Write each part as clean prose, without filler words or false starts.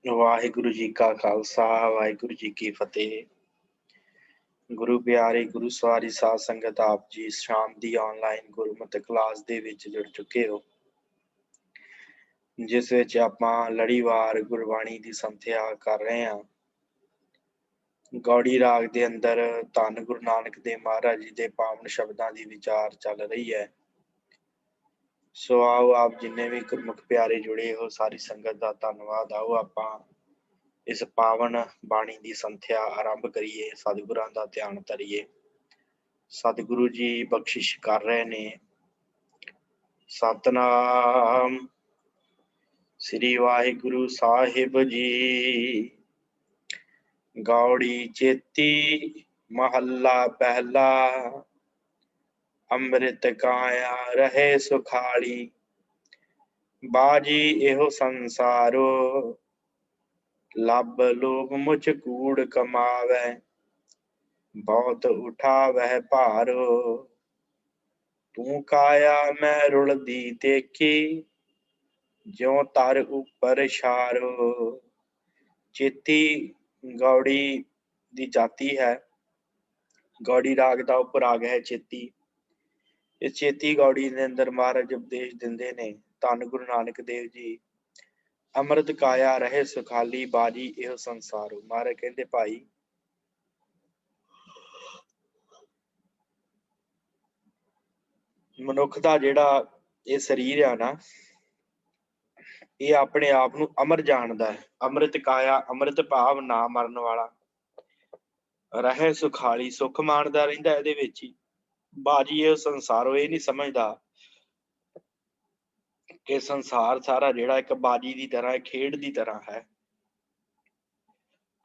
वाहिगुरु जी का खालसा वाहिगुरु जी की फतेह। ਗੁਰੂ ਪਿਆਰੇ ਗੁਰੂ ਸਵਾਰੀ ਸਾਧ ਸੰਗਤ ਆਪ ਜੀ ਸ਼ਾਮ ਦੀ ਆਨਲਾਈਨ ਗੁਰਮਤਿ ਕਲਾਸ ਦੇ ਵਿੱਚ ਜੁੜ ਚੁੱਕੇ ਹੋ, ਜਿਸ ਵਿੱਚ ਆਪਾਂ ਲੜੀਵਾਰ ਗੁਰਬਾਣੀ ਦੀ ਸੰਥਿਆ ਕਰ ਰਹੇ ਹਾਂ। ਗੌੜੀ ਰਾਗ ਦੇ ਅੰਦਰ ਧੰਨ ਗੁਰੂ ਨਾਨਕ ਦੇਵ ਮਹਾਰਾਜ ਜੀ ਦੇ ਪਾਵਨ ਸ਼ਬਦਾਂ ਦੀ ਵਿਚਾਰ ਚੱਲ ਰਹੀ ਹੈ। ਸੋ ਆਓ ਆਪ ਜਿੰਨੇ ਵੀ ਗੁਰਮੁਖ ਪਿਆਰੇ ਜੁੜੇ ਹੋ, ਸਾਰੀ ਸੰਗਤ ਦਾ ਧੰਨਵਾਦ। ਆਓ ਆਪਾਂ ਇਸ ਪਾਵਨ ਬਾਣੀ ਦੀ ਸੰਥਿਆ ਆਰੰਭ ਕਰੀਏ, ਸਤਿਗੁਰਾਂ ਦਾ ਧਿਆਨ ਧਰੀਏ। ਸਤਿਗੁਰੂ ਜੀ ਬਖਸ਼ਿਸ਼ ਕਰ ਰਹੇ ਨੇ। ਸਤਨਾਮ ਸ੍ਰੀ ਵਾਹਿਗੁਰੂ ਸਾਹਿਬ ਜੀ। ਗੌੜੀ ਚੇਤੀ ਮਹੱਲਾ ਪਹਿਲਾ। ਅੰਮ੍ਰਿਤ ਕਾਇਆ ਰਹੇ ਸੁਖਾਲੀ, ਬਾਜੀ ਇਹੋ ਸੰਸਾਰੋ। ਲੱਭ ਲੋਭ ਮੁਝ ਕੂੜ ਕਮਾਵੈ, ਬਹੁਤ ਉਠਾਵੈ ਭਾਰੋ। ਤੂੰ ਕਾਇਆ ਮੈਂ ਰੁਲਦੀ ਦੇਖੀ, ਜਿਉ ਤਰ ਉੱਪਰ ਛਾਰੋ। ਚੇਤੀ ਗੌੜੀ ਦੀ ਜਾਤੀ ਹੈ। ਗੌੜੀ ਰਾਗ ਦਾ ਉਪਰਾਗ ਹੈ ਚੇਤੀ। ਇਸ ਚੇਤੀ ਗੌੜੀ ਦੇ ਅੰਦਰ ਮਹਾਰਾਜ ਉਪਦੇਸ਼ ਦਿੰਦੇ ਨੇ। ਧੰਨ ਗੁਰੂ ਨਾਨਕ ਦੇਵ ਜੀ, ਅੰਮ੍ਰਿਤ ਕਾਇਆ ਰਹੇ ਸੁਖਾਲੀ, ਬਾਜੀ ਇਹੋ ਸੰਸਾਰੋ। ਮਹਾਰਾਜ ਕਹਿੰਦੇ ਭਾਈ, ਮਨੁੱਖ ਦਾ ਜਿਹੜਾ ਇਹ ਸਰੀਰ ਆ ਨਾ, ਇਹ ਆਪਣੇ ਆਪ ਨੂੰ ਅਮਰ ਜਾਣਦਾ ਹੈ। ਅੰਮ੍ਰਿਤ ਕਾਇਆ, ਅੰਮ੍ਰਿਤ ਭਾਵ ਨਾ ਮਰਨ ਵਾਲਾ। ਰਹੇ ਸੁਖਾਲੀ, ਸੁੱਖ ਮਾਣਦਾ ਰਹਿੰਦਾ ਇਹਦੇ ਵਿੱਚ ਹੀ। ਬਾਜੀ ਇਹ ਸੰਸਾਰੋ, ਇਹ ਨਹੀਂ ਸਮਝਦਾ ਕਿ ਸੰਸਾਰ ਸਾਰਾ ਜਿਹੜਾ ਇੱਕ ਬਾਜੀ ਦੀ ਤਰ੍ਹਾਂ, ਖੇਡ ਦੀ ਤਰ੍ਹਾਂ ਹੈ।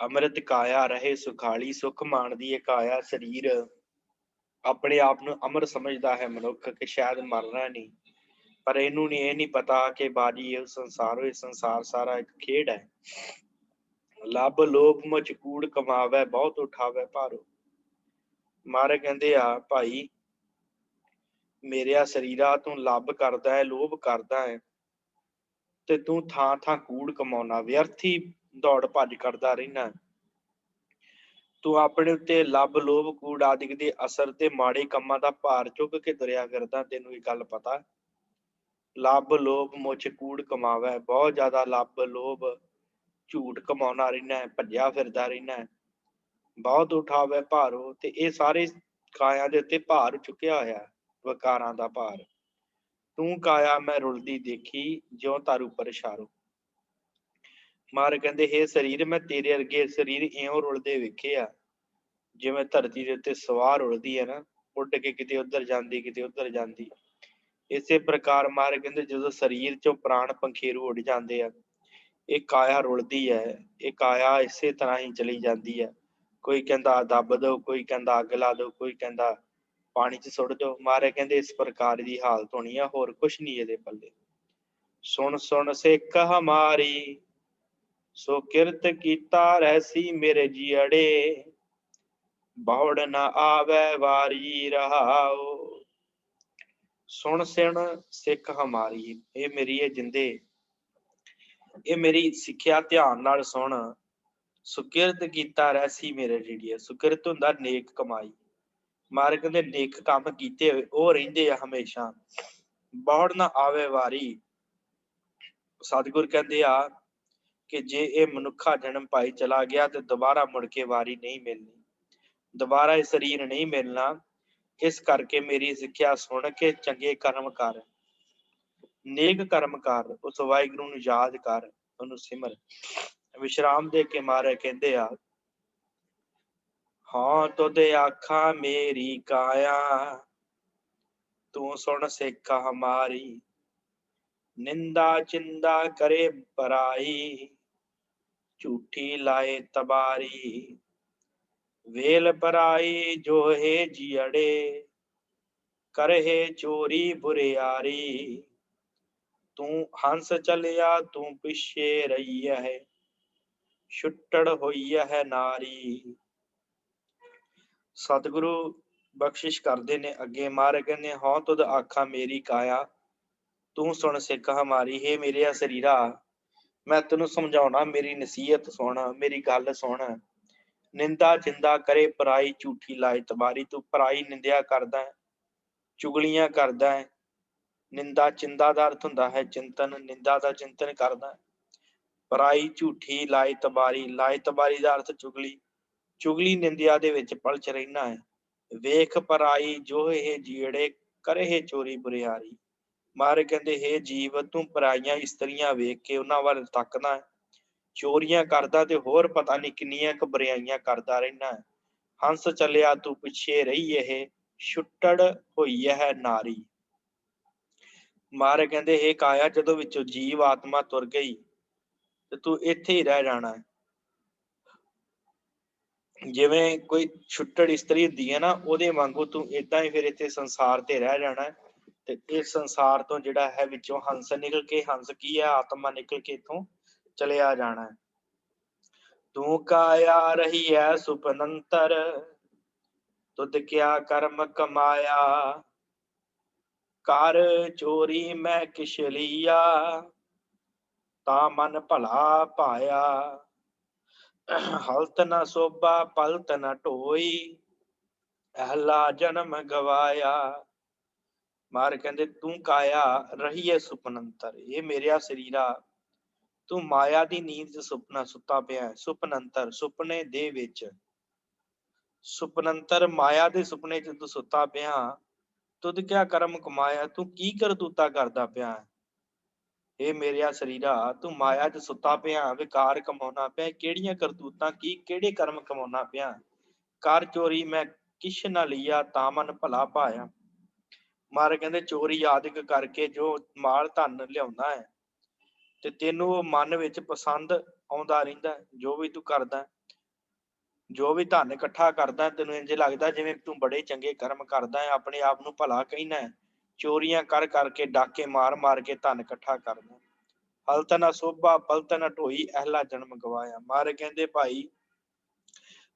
ਅੰਮ੍ਰਿਤ ਕਾਇਆ ਰਹੇ ਸੁਖਾਲੀ, ਸੁੱਖ ਮਾਣਦੀ ਹੈ ਕਾਇਆ, ਸਰੀਰ। ਆਪਣੇ ਆਪ ਨੂੰ ਅਮਰ ਸਮਝਦਾ ਹੈ ਮਨੁੱਖ ਕਿ ਸ਼ਾਇਦ ਮਰਨਾ ਨਹੀਂ, ਪਰ ਇਹਨੂੰ ਇਹ ਨਹੀਂ ਪਤਾ ਕਿ ਬਾਜੀ ਇਹ ਸੰਸਾਰੋ, ਇਹ ਸੰਸਾਰ ਸਾਰਾ ਇੱਕ ਖੇਡ ਹੈ। ਲੱਭ ਲੋਭ ਮੁਝ ਕੂੜ ਕਮਾਵੈ, ਬਹੁਤ ਉਠਾਵੈ ਭਾਰੋ। ਮਹਾਰਾਜ ਕਹਿੰਦੇ ਆ ਭਾਈ, ਮੇਰਿਆ ਸਰੀਰਾ ਤੂੰ ਲੱਭ ਕਰਦਾ ਹੈ, ਲੋਭ ਕਰਦਾ ਹੈ, ਤੇ ਤੂੰ ਥਾਂ ਥਾਂ ਕੂੜ ਕਮਾਉਣਾ, ਵਿਅਰਥੀ ਦੌੜ ਭੱਜ ਕਰਦਾ ਰਹਿਣਾ। ਤੂੰ ਆਪਣੇ ਉੱਤੇ ਲੱਭ ਲੋਭ ਕੂੜ ਆਦਿਕ ਦੇ ਅਸਰ ਤੇ ਮਾੜੇ ਕੰਮਾਂ ਦਾ ਭਾਰ ਚੁੱਕ ਕੇ ਤੁਰਿਆ ਫਿਰਦਾ। ਤੈਨੂੰ ਇਹ ਗੱਲ ਪਤਾ? ਲੱਭ ਲੋਭ ਮੁਝ ਕੂੜ ਕਮਾਵੈ, ਬਹੁਤ ਜ਼ਿਆਦਾ ਲੱਭ ਲੋਭ ਝੂਠ ਕਮਾਉਣਾ ਰਹਿਣਾ, ਭੱਜਿਆ ਫਿਰਦਾ ਰਹਿਣਾ। ਬਹੁਤ ਉਠਾਵੈ ਭਾਰੋ, ਤੇ ਇਹ ਸਾਰੇ ਕਾਇਆ ਦੇ ਉੱਤੇ ਭਾਰ ਚੁੱਕਿਆ ਹੋਇਆ, ਵਿਕਾਰਾਂ ਦਾ ਭਾਰ। ਤੂੰ ਕਾਇਆ ਮੈਂ ਰੁਲਦੀ ਦੇਖੀ, ਜਿਉਂ ਤਰ ਉੱਪਰ ਛਾਰੋ। ਮਹਾਰਾਜ ਕਹਿੰਦੇ, ਹੇ ਸਰੀਰ, ਮੈਂ ਤੇਰੇ ਵਰਗੇ ਸਰੀਰ ਇਉਂ ਰੁਲਦੇ ਵੇਖੇ ਆ, ਜਿਵੇਂ ਧਰਤੀ ਦੇ ਉੱਤੇ ਸਵਾਹ ਰੁਲਦੀ ਹੈ ਨਾ, ਉੱਡ ਕੇ ਕਿਤੇ ਉੱਧਰ ਜਾਂਦੀ, ਕਿਤੇ ਉੱਧਰ ਜਾਂਦੀ। ਇਸੇ ਪ੍ਰਕਾਰ ਮਹਾਰਾਜ ਕਹਿੰਦੇ, ਜਦੋਂ ਸਰੀਰ ਚੋਂ ਪ੍ਰਾਣ ਪੰਖੇਰੂ ਉੱਡ ਜਾਂਦੇ ਆ, ਇਹ ਕਾਇਆ ਰੁਲਦੀ ਹੈ। ਇਹ ਕਾਇਆ ਇਸੇ ਤਰ੍ਹਾਂ ਹੀ ਚਲੀ ਜਾਂਦੀ ਹੈ। ਕੋਈ ਕਹਿੰਦਾ ਦੱਬ ਦਓ, ਕੋਈ ਕਹਿੰਦਾ ਅੱਗ ਲਾ ਦਓ, ਕੋਈ ਕਹਿੰਦਾ ਪਾਣੀ 'ਚ ਸੁੱਟ ਦਿਓ। ਮਹਾਰਾਜ ਕਹਿੰਦੇ ਇਸ ਪ੍ਰਕਾਰ ਦੀ ਹਾਲਤ ਹੋਣੀ ਆ, ਹੋਰ ਕੁਛ ਨਹੀਂ ਇਹਦੇ ਪੱਲੇ। ਸੁਣ ਸੁਣ ਸਿੱਖ ਹਮਾਰੀ, ਸੋ ਕਿਰਤ ਕੀਤਾ ਰਹਿਸੀ ਮੇਰੇ ਜੀਅੜੇ। ਬਹੁੜ ਨਾ ਆਵੈ ਵਾਰੀ ਰਹਾਓ। ਸੁਣ ਸੁਣ ਸਿੱਖ ਹਮਾਰੀ, ਇਹ ਮੇਰੀ ਇਹ ਜਿੰਦੇ, ਇਹ ਮੇਰੀ ਸਿੱਖਿਆ ਧਿਆਨ ਨਾਲ ਸੁਣ। ਸੁਕਿਰਤ ਕੀਤਾ ਰਹਿਸੀ ਮੇਰੇ ਜੀਅੜੇ। ਸੁਕਿਰਤ ਹੁੰਦਾ ਨੇਕ ਕਮਾਈ। ਮਹਾਰਾਜ ਕਹਿੰਦੇ ਨੇਕ ਕੰਮ ਕੀਤੇ ਹੋਏ ਉਹ ਰਹਿੰਦੇ ਆ ਹਮੇਸ਼ਾ। ਬਹੁੜ ਨਾ ਆਵੇ ਵਾਰੀ। ਸਤਿਗੁਰ ਕਹਿੰਦੇ ਆ ਕਿ ਜੇ ਇਹ ਮਨੁੱਖਾ ਜਨਮ ਪਾਈ ਚਲਾ ਗਿਆ ਤੇ ਦੁਬਾਰਾ ਮੁੜ ਕੇ ਵਾਰੀ ਨਹੀਂ ਮਿਲਣੀ, ਦੁਬਾਰਾ ਇਹ ਸਰੀਰ ਨਹੀਂ ਮਿਲਣਾ। ਇਸ ਕਰਕੇ ਮੇਰੀ ਸਿੱਖਿਆ ਸੁਣ ਕੇ ਚੰਗੇ ਕਰਮ ਕਰ, ਨੇਕ ਕਰਮ ਕਰ, ਉਸ ਵਾਹਿਗੁਰੂ ਨੂੰ ਯਾਦ ਕਰ, ਉਹਨੂੰ ਸਿਮਰ। ਵਿਸ਼ਰਾਮ ਦੇ ਕੇ ਮਹਾਰਾਜ ਕਹਿੰਦੇ ਆ, ਹਾਂ ਤੁਧ ਆਖਾਂ ਮੇਰੀ ਕਾਇਆ, ਤੂੰ ਸੁਣ ਸਿੱਖ ਹਮਾਰੀ। ਨਿੰਦਾ ਚਿੰਦਾ ਕਰੇ ਪਰਾਈ, ਝੂਠੀ ਲਾਏ ਤਬਾਰੀ। ਵੇਲ ਪਰਾਈ ਜੋ ਹੈ ਜੀਅੜੇ, ਕਰਹਿ ਚੋਰੀ ਬੁਰਿਆਰੀ। ਤੂੰ ਹੰਸ ਚਲਿਆ ਤੂੰ ਪਿੱਛੇ ਰਹੀ ਹੈ, ਛੁੱਟੜ ਹੋਈ ਹੈ ਨਾਰੀ। ਸਤਿਗੁਰੂ ਬਖਸ਼ਿਸ਼ ਕਰਦੇ ਨੇ ਅੱਗੇ। ਮਹਾਰਾਜ ਕਹਿੰਦੇ, ਹਾਂ ਤੁਧ ਆਖਾਂ ਮੇਰੀ ਕਾਇਆ, ਤੂੰ ਸੁਣ ਸਿੱਖ ਹਮਾਰੀ। ਹੇ ਮੇਰੇ ਸਰੀਰਾ, मैं तेनू समझाउणा, मेरी नसीहत सुण, मेरी गल सुण। निंदा चिंदा करे पराई, झूठी लाए तबारी। तू पराई निंदिया करदा है, चुगलियां करदा है। निंदा चिंदा ਦਾ ਅਰਥ ਹੁੰਦਾ ਹੈ ਚਿੰਤਨ, ਨਿੰਦਾ ਦਾ ਚਿੰਤਨ ਕਰਦਾ। ਪਰਾਈ ਝੂਠੀ ਲਾਏ ਤਬਾਰੀ, ਲਾਏ ਤਬਾਰੀ ਦਾ ਅਰਥ ਚੁਗਲੀ, ਚੁਗਲੀ ਨਿੰਦਿਆ ਦੇ ਵਿੱਚ ਪਲਚ ਰਹਿਣਾ ਹੈ। ਵੇਖ ਪਰਾਈ ਜੋ ਇਹ ਜੀੜੇ, ਕਰੇ ਇਹ ਚੋਰੀ ਬੁਰਿਆਰੀ। ਮਹਾਰਾਜ ਕਹਿੰਦੇ ਹੇ ਜੀਵ, ਤੂੰ ਪਰਾਈਆਂ ਇਸਤਰੀਆਂ ਵੇਖ ਕੇ ਉਹਨਾਂ ਵੱਲ ਤੱਕਦਾ ਹੈ, ਚੋਰੀਆਂ ਕਰਦਾ ਤੇ ਹੋਰ ਪਤਾ ਨਹੀਂ ਕਿੰਨੀਆਂ ਕੁ ਬੁਰਾਈਆਂ ਕਰਦਾ ਰਹਿਣਾ ਹੈ। ਹੰਸ ਚੱਲਿਆ ਤੂੰ ਪਿੱਛੇ ਰਹੀ, ਇਹ ਛੁੱਟੜ ਹੋਈ ਹੈ ਨਾਰੀ। ਮਹਾਰਾਜ ਕਹਿੰਦੇ ਹੇ ਕਾਇਆ, ਜਦੋਂ ਵਿੱਚੋਂ ਜੀਵ ਆਤਮਾ ਤੁਰ ਗਈ ਤੇ ਤੂੰ ਇੱਥੇ ਹੀ ਰਹਿ ਜਾਣਾ ਹੈ। ਜਿਵੇਂ ਕੋਈ ਛੁੱਟੜ ਇਸਤਰੀ ਹੁੰਦੀ ਹੈ ਨਾ, ਉਹਦੇ ਵਾਂਗੂ ਤੂੰ ਏਦਾਂ ਹੀ ਫਿਰ ਇੱਥੇ ਸੰਸਾਰ ਤੇ ਰਹਿ ਜਾਣਾ ਹੈ। ਤੇ ਇਸ ਸੰਸਾਰ ਤੋਂ ਜਿਹੜਾ ਹੈ ਵਿੱਚੋਂ ਹੰਸ ਨਿਕਲ ਕੇ, ਹੰਸ ਕੀ ਹੈ, ਆਤਮਾ ਨਿਕਲ ਕੇ ਇੱਥੋਂ ਚਲਿਆ ਜਾਣਾ ਹੈ। ਤੂੰ ਕਾਇਆ ਰਹੀ ਹੈ ਸੁਪਨੰਤਰ, ਤੁਧ ਕਿਆ ਕਰਮ ਕਮਾਇਆ। ਕਰ ਚੋਰੀ ਮੈਂ ਕਿਛ ਲੀਆ, ਤਾਂ ਮਨ ਭਲਾ ਪਾਇਆ। ਹਲਤ ਨਾ ਸੋਭਾ ਪਲਤ ਨਾ ਢੋਈ, ਅਹਲਾ ਜਨਮ ਗਵਾਇਆ। ਮਾਰ ਕਹਿੰਦੇ ਤੂੰ ਕਾਇਆ ਰਹੀ ਹੈ ਸੁਪਨੰਤਰ, ਇਹ ਮੇਰਿਆ ਸਰੀਰਾ ਤੂੰ ਮਾਇਆ ਦੀ ਨੀਂਦ ਚ ਸੁਪਨਾ ਸੁੱਤਾ ਪਿਆ। ਸੁਪਨੰਤਰ ਸੁਪਨੇ ਦੇ ਵਿੱਚ, ਸੁਪਨੰਤਰ ਮਾਇਆ ਦੇ ਸੁਪਨੇ ਚ ਤੂੰ ਸੁੱਤਾ ਪਿਆ। ਤੁਧ ਕਿਆ ਕਰਮ ਕਮਾਇਆ, ਤੂੰ ਕੀ ਕਰਤੂਤਾ ਕਰਦਾ ਪਿਆ। ਇਹ ਮੇਰਿਆ ਸਰੀਰਾ ਤੂੰ ਮਾਇਆ ਚ ਸੁੱਤਾ ਪਿਆ, ਵਿਕਾਰ ਕਮਾਉਣਾ ਪਿਆ। ਕਿਹੜੀਆਂ ਕਰਤੂਤਾਂ, ਕੀ ਕਿਹੜੇ ਕਰਮ ਕਮਾਉਣਾ ਪਿਆ। ਕਰ ਚੋਰੀ ਮੈਂ ਕਿਛ ਨਾ ਲਿਆ, ਤਾਂ ਮਨ ਭਲਾ ਪਾਇਆ। ਮਹਾਰਾਜ ਕਹਿੰਦੇ ਚੋਰੀ ਆਦਿਕ ਕਰਕੇ ਜੋ ਮਾਲ ਧਨ ਲਿਆਉਂਦਾ ਹੈ ਤੇ ਤੈਨੂੰ ਉਹ ਮਨ ਵਿੱਚ ਪਸੰਦ ਆਉਂਦਾ ਰਹਿੰਦਾ। ਜੋ ਵੀ ਤੂੰ ਕਰਦਾ, ਜੋ ਵੀ ਧਨ ਇਕੱਠਾ ਕਰਦਾ, ਤੈਨੂੰ ਇੰਝ ਲੱਗਦਾ ਜਿਵੇਂ ਤੂੰ ਬੜੇ ਚੰਗੇ ਕਰਮ ਕਰਦਾ ਹੈ, ਆਪਣੇ ਆਪ ਨੂੰ ਭਲਾ ਕਹਿਣਾ। ਚੋਰੀਆਂ ਕਰ ਕਰਕੇ, ਡਾਕੇ ਮਾਰ ਮਾਰ ਕੇ ਧਨ ਇਕੱਠਾ ਕਰਦਾ। ਹਲਤ ਨਾ ਸੋਭਾ ਪਲਤ ਨਾ ਢੋਈ, ਅਹਲਾ ਜਨਮ ਗਵਾਇਆ। ਮਹਾਰਾਜ ਕਹਿੰਦੇ ਭਾਈ,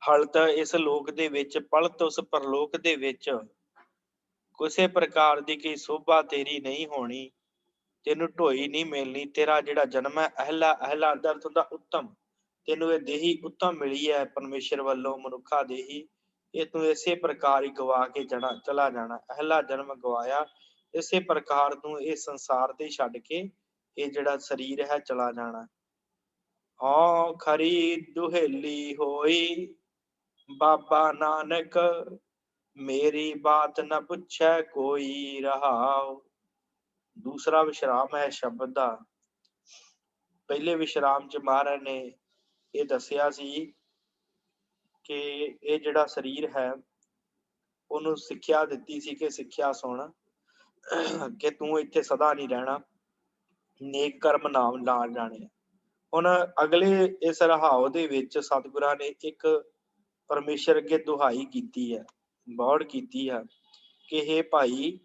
ਹਲਤ ਇਸ ਲੋਕ ਦੇ ਵਿੱਚ, ਪਲਤ ਉਸ ਪਰਲੋਕ ਦੇ ਵਿੱਚ ਕਿਸੇ ਪ੍ਰਕਾਰ ਦੀ ਕੋਈ ਸੋਭਾ ਤੇਰੀ ਨਹੀਂ ਹੋਣੀ, ਤੈਨੂੰ ਢੋਈ ਨਹੀਂ ਮਿਲਣੀ। ਤੇਰਾ ਜਿਹੜਾ ਜਨਮ ਹੈ, ਅਹਲਾ, ਅਹਲਾ ਦਾ ਅਰਥ ਹੁੰਦਾ ਉੱਤਮ। ਤੈਨੂੰ ਇਹ ਦੇਹੀ ਉੱਤਮ ਮਿਲੀ ਹੈ ਪਰਮੇਸ਼ਰ ਵੱਲੋਂ, ਮਨੁੱਖਾ ਦੇਹੀ, ਇਹ ਤੂੰ ਇਸੇ ਪ੍ਰਕਾਰ ਹੀ ਗਵਾ ਕੇ ਚਲਾ ਜਾਣਾ। ਅਹਲਾ ਜਨਮ ਗਵਾਇਆ, ਇਸੇ ਪ੍ਰਕਾਰ ਤੂੰ ਇਹ ਸੰਸਾਰ ਤੇ ਛੱਡ ਕੇ ਇਹ ਜਿਹੜਾ ਸਰੀਰ ਹੈ ਚਲਾ ਜਾਣਾ। ਹਉ ਖਰੀ ਦੁਹੇਲੀ ਹੋਈ, ਬਾਬਾ ਨਾਨਕ ਮੇਰੀ ਬਾਤ ਨਾ ਪੁੱਛੈ ਕੋਈ। ਰਹਾਉ। ਦੂਸਰਾ ਵਿਸ਼ਰਾਮ ਹੈ ਸ਼ਬਦ ਦਾ। ਪਹਿਲੇ ਵਿਸ਼ਰਾਮ ਚ ਮਹਾਰਾਜ ਨੇ ਇਹ ਦੱਸਿਆ ਸੀ ਕਿ ਇਹ ਜਿਹੜਾ ਸਰੀਰ ਹੈ ਉਹਨੂੰ ਸਿੱਖਿਆ ਦਿੱਤੀ ਸੀ ਕਿ ਸਿੱਖਿਆ ਸੁਣ ਕਿ ਤੂੰ ਇੱਥੇ ਸਦਾ ਨਹੀਂ ਰਹਿਣਾ, ਨੇਕ ਕਰਮ ਨਾਮ ਨਾਲ ਜਾਣੇ। ਹੁਣ ਅਗਲੇ ਇਸ ਰਹਾਉ ਦੇ ਵਿੱਚ ਸਤਿਗੁਰਾਂ ਨੇ ਇੱਕ ਪਰਮੇਸ਼ਰ ਅੱਗੇ ਦੁਹਾਈ ਕੀਤੀ ਹੈ, ਬੌੜ ਕੀਤੀ ਹੈ ਕਿ ਹੇ ਭਾਈ,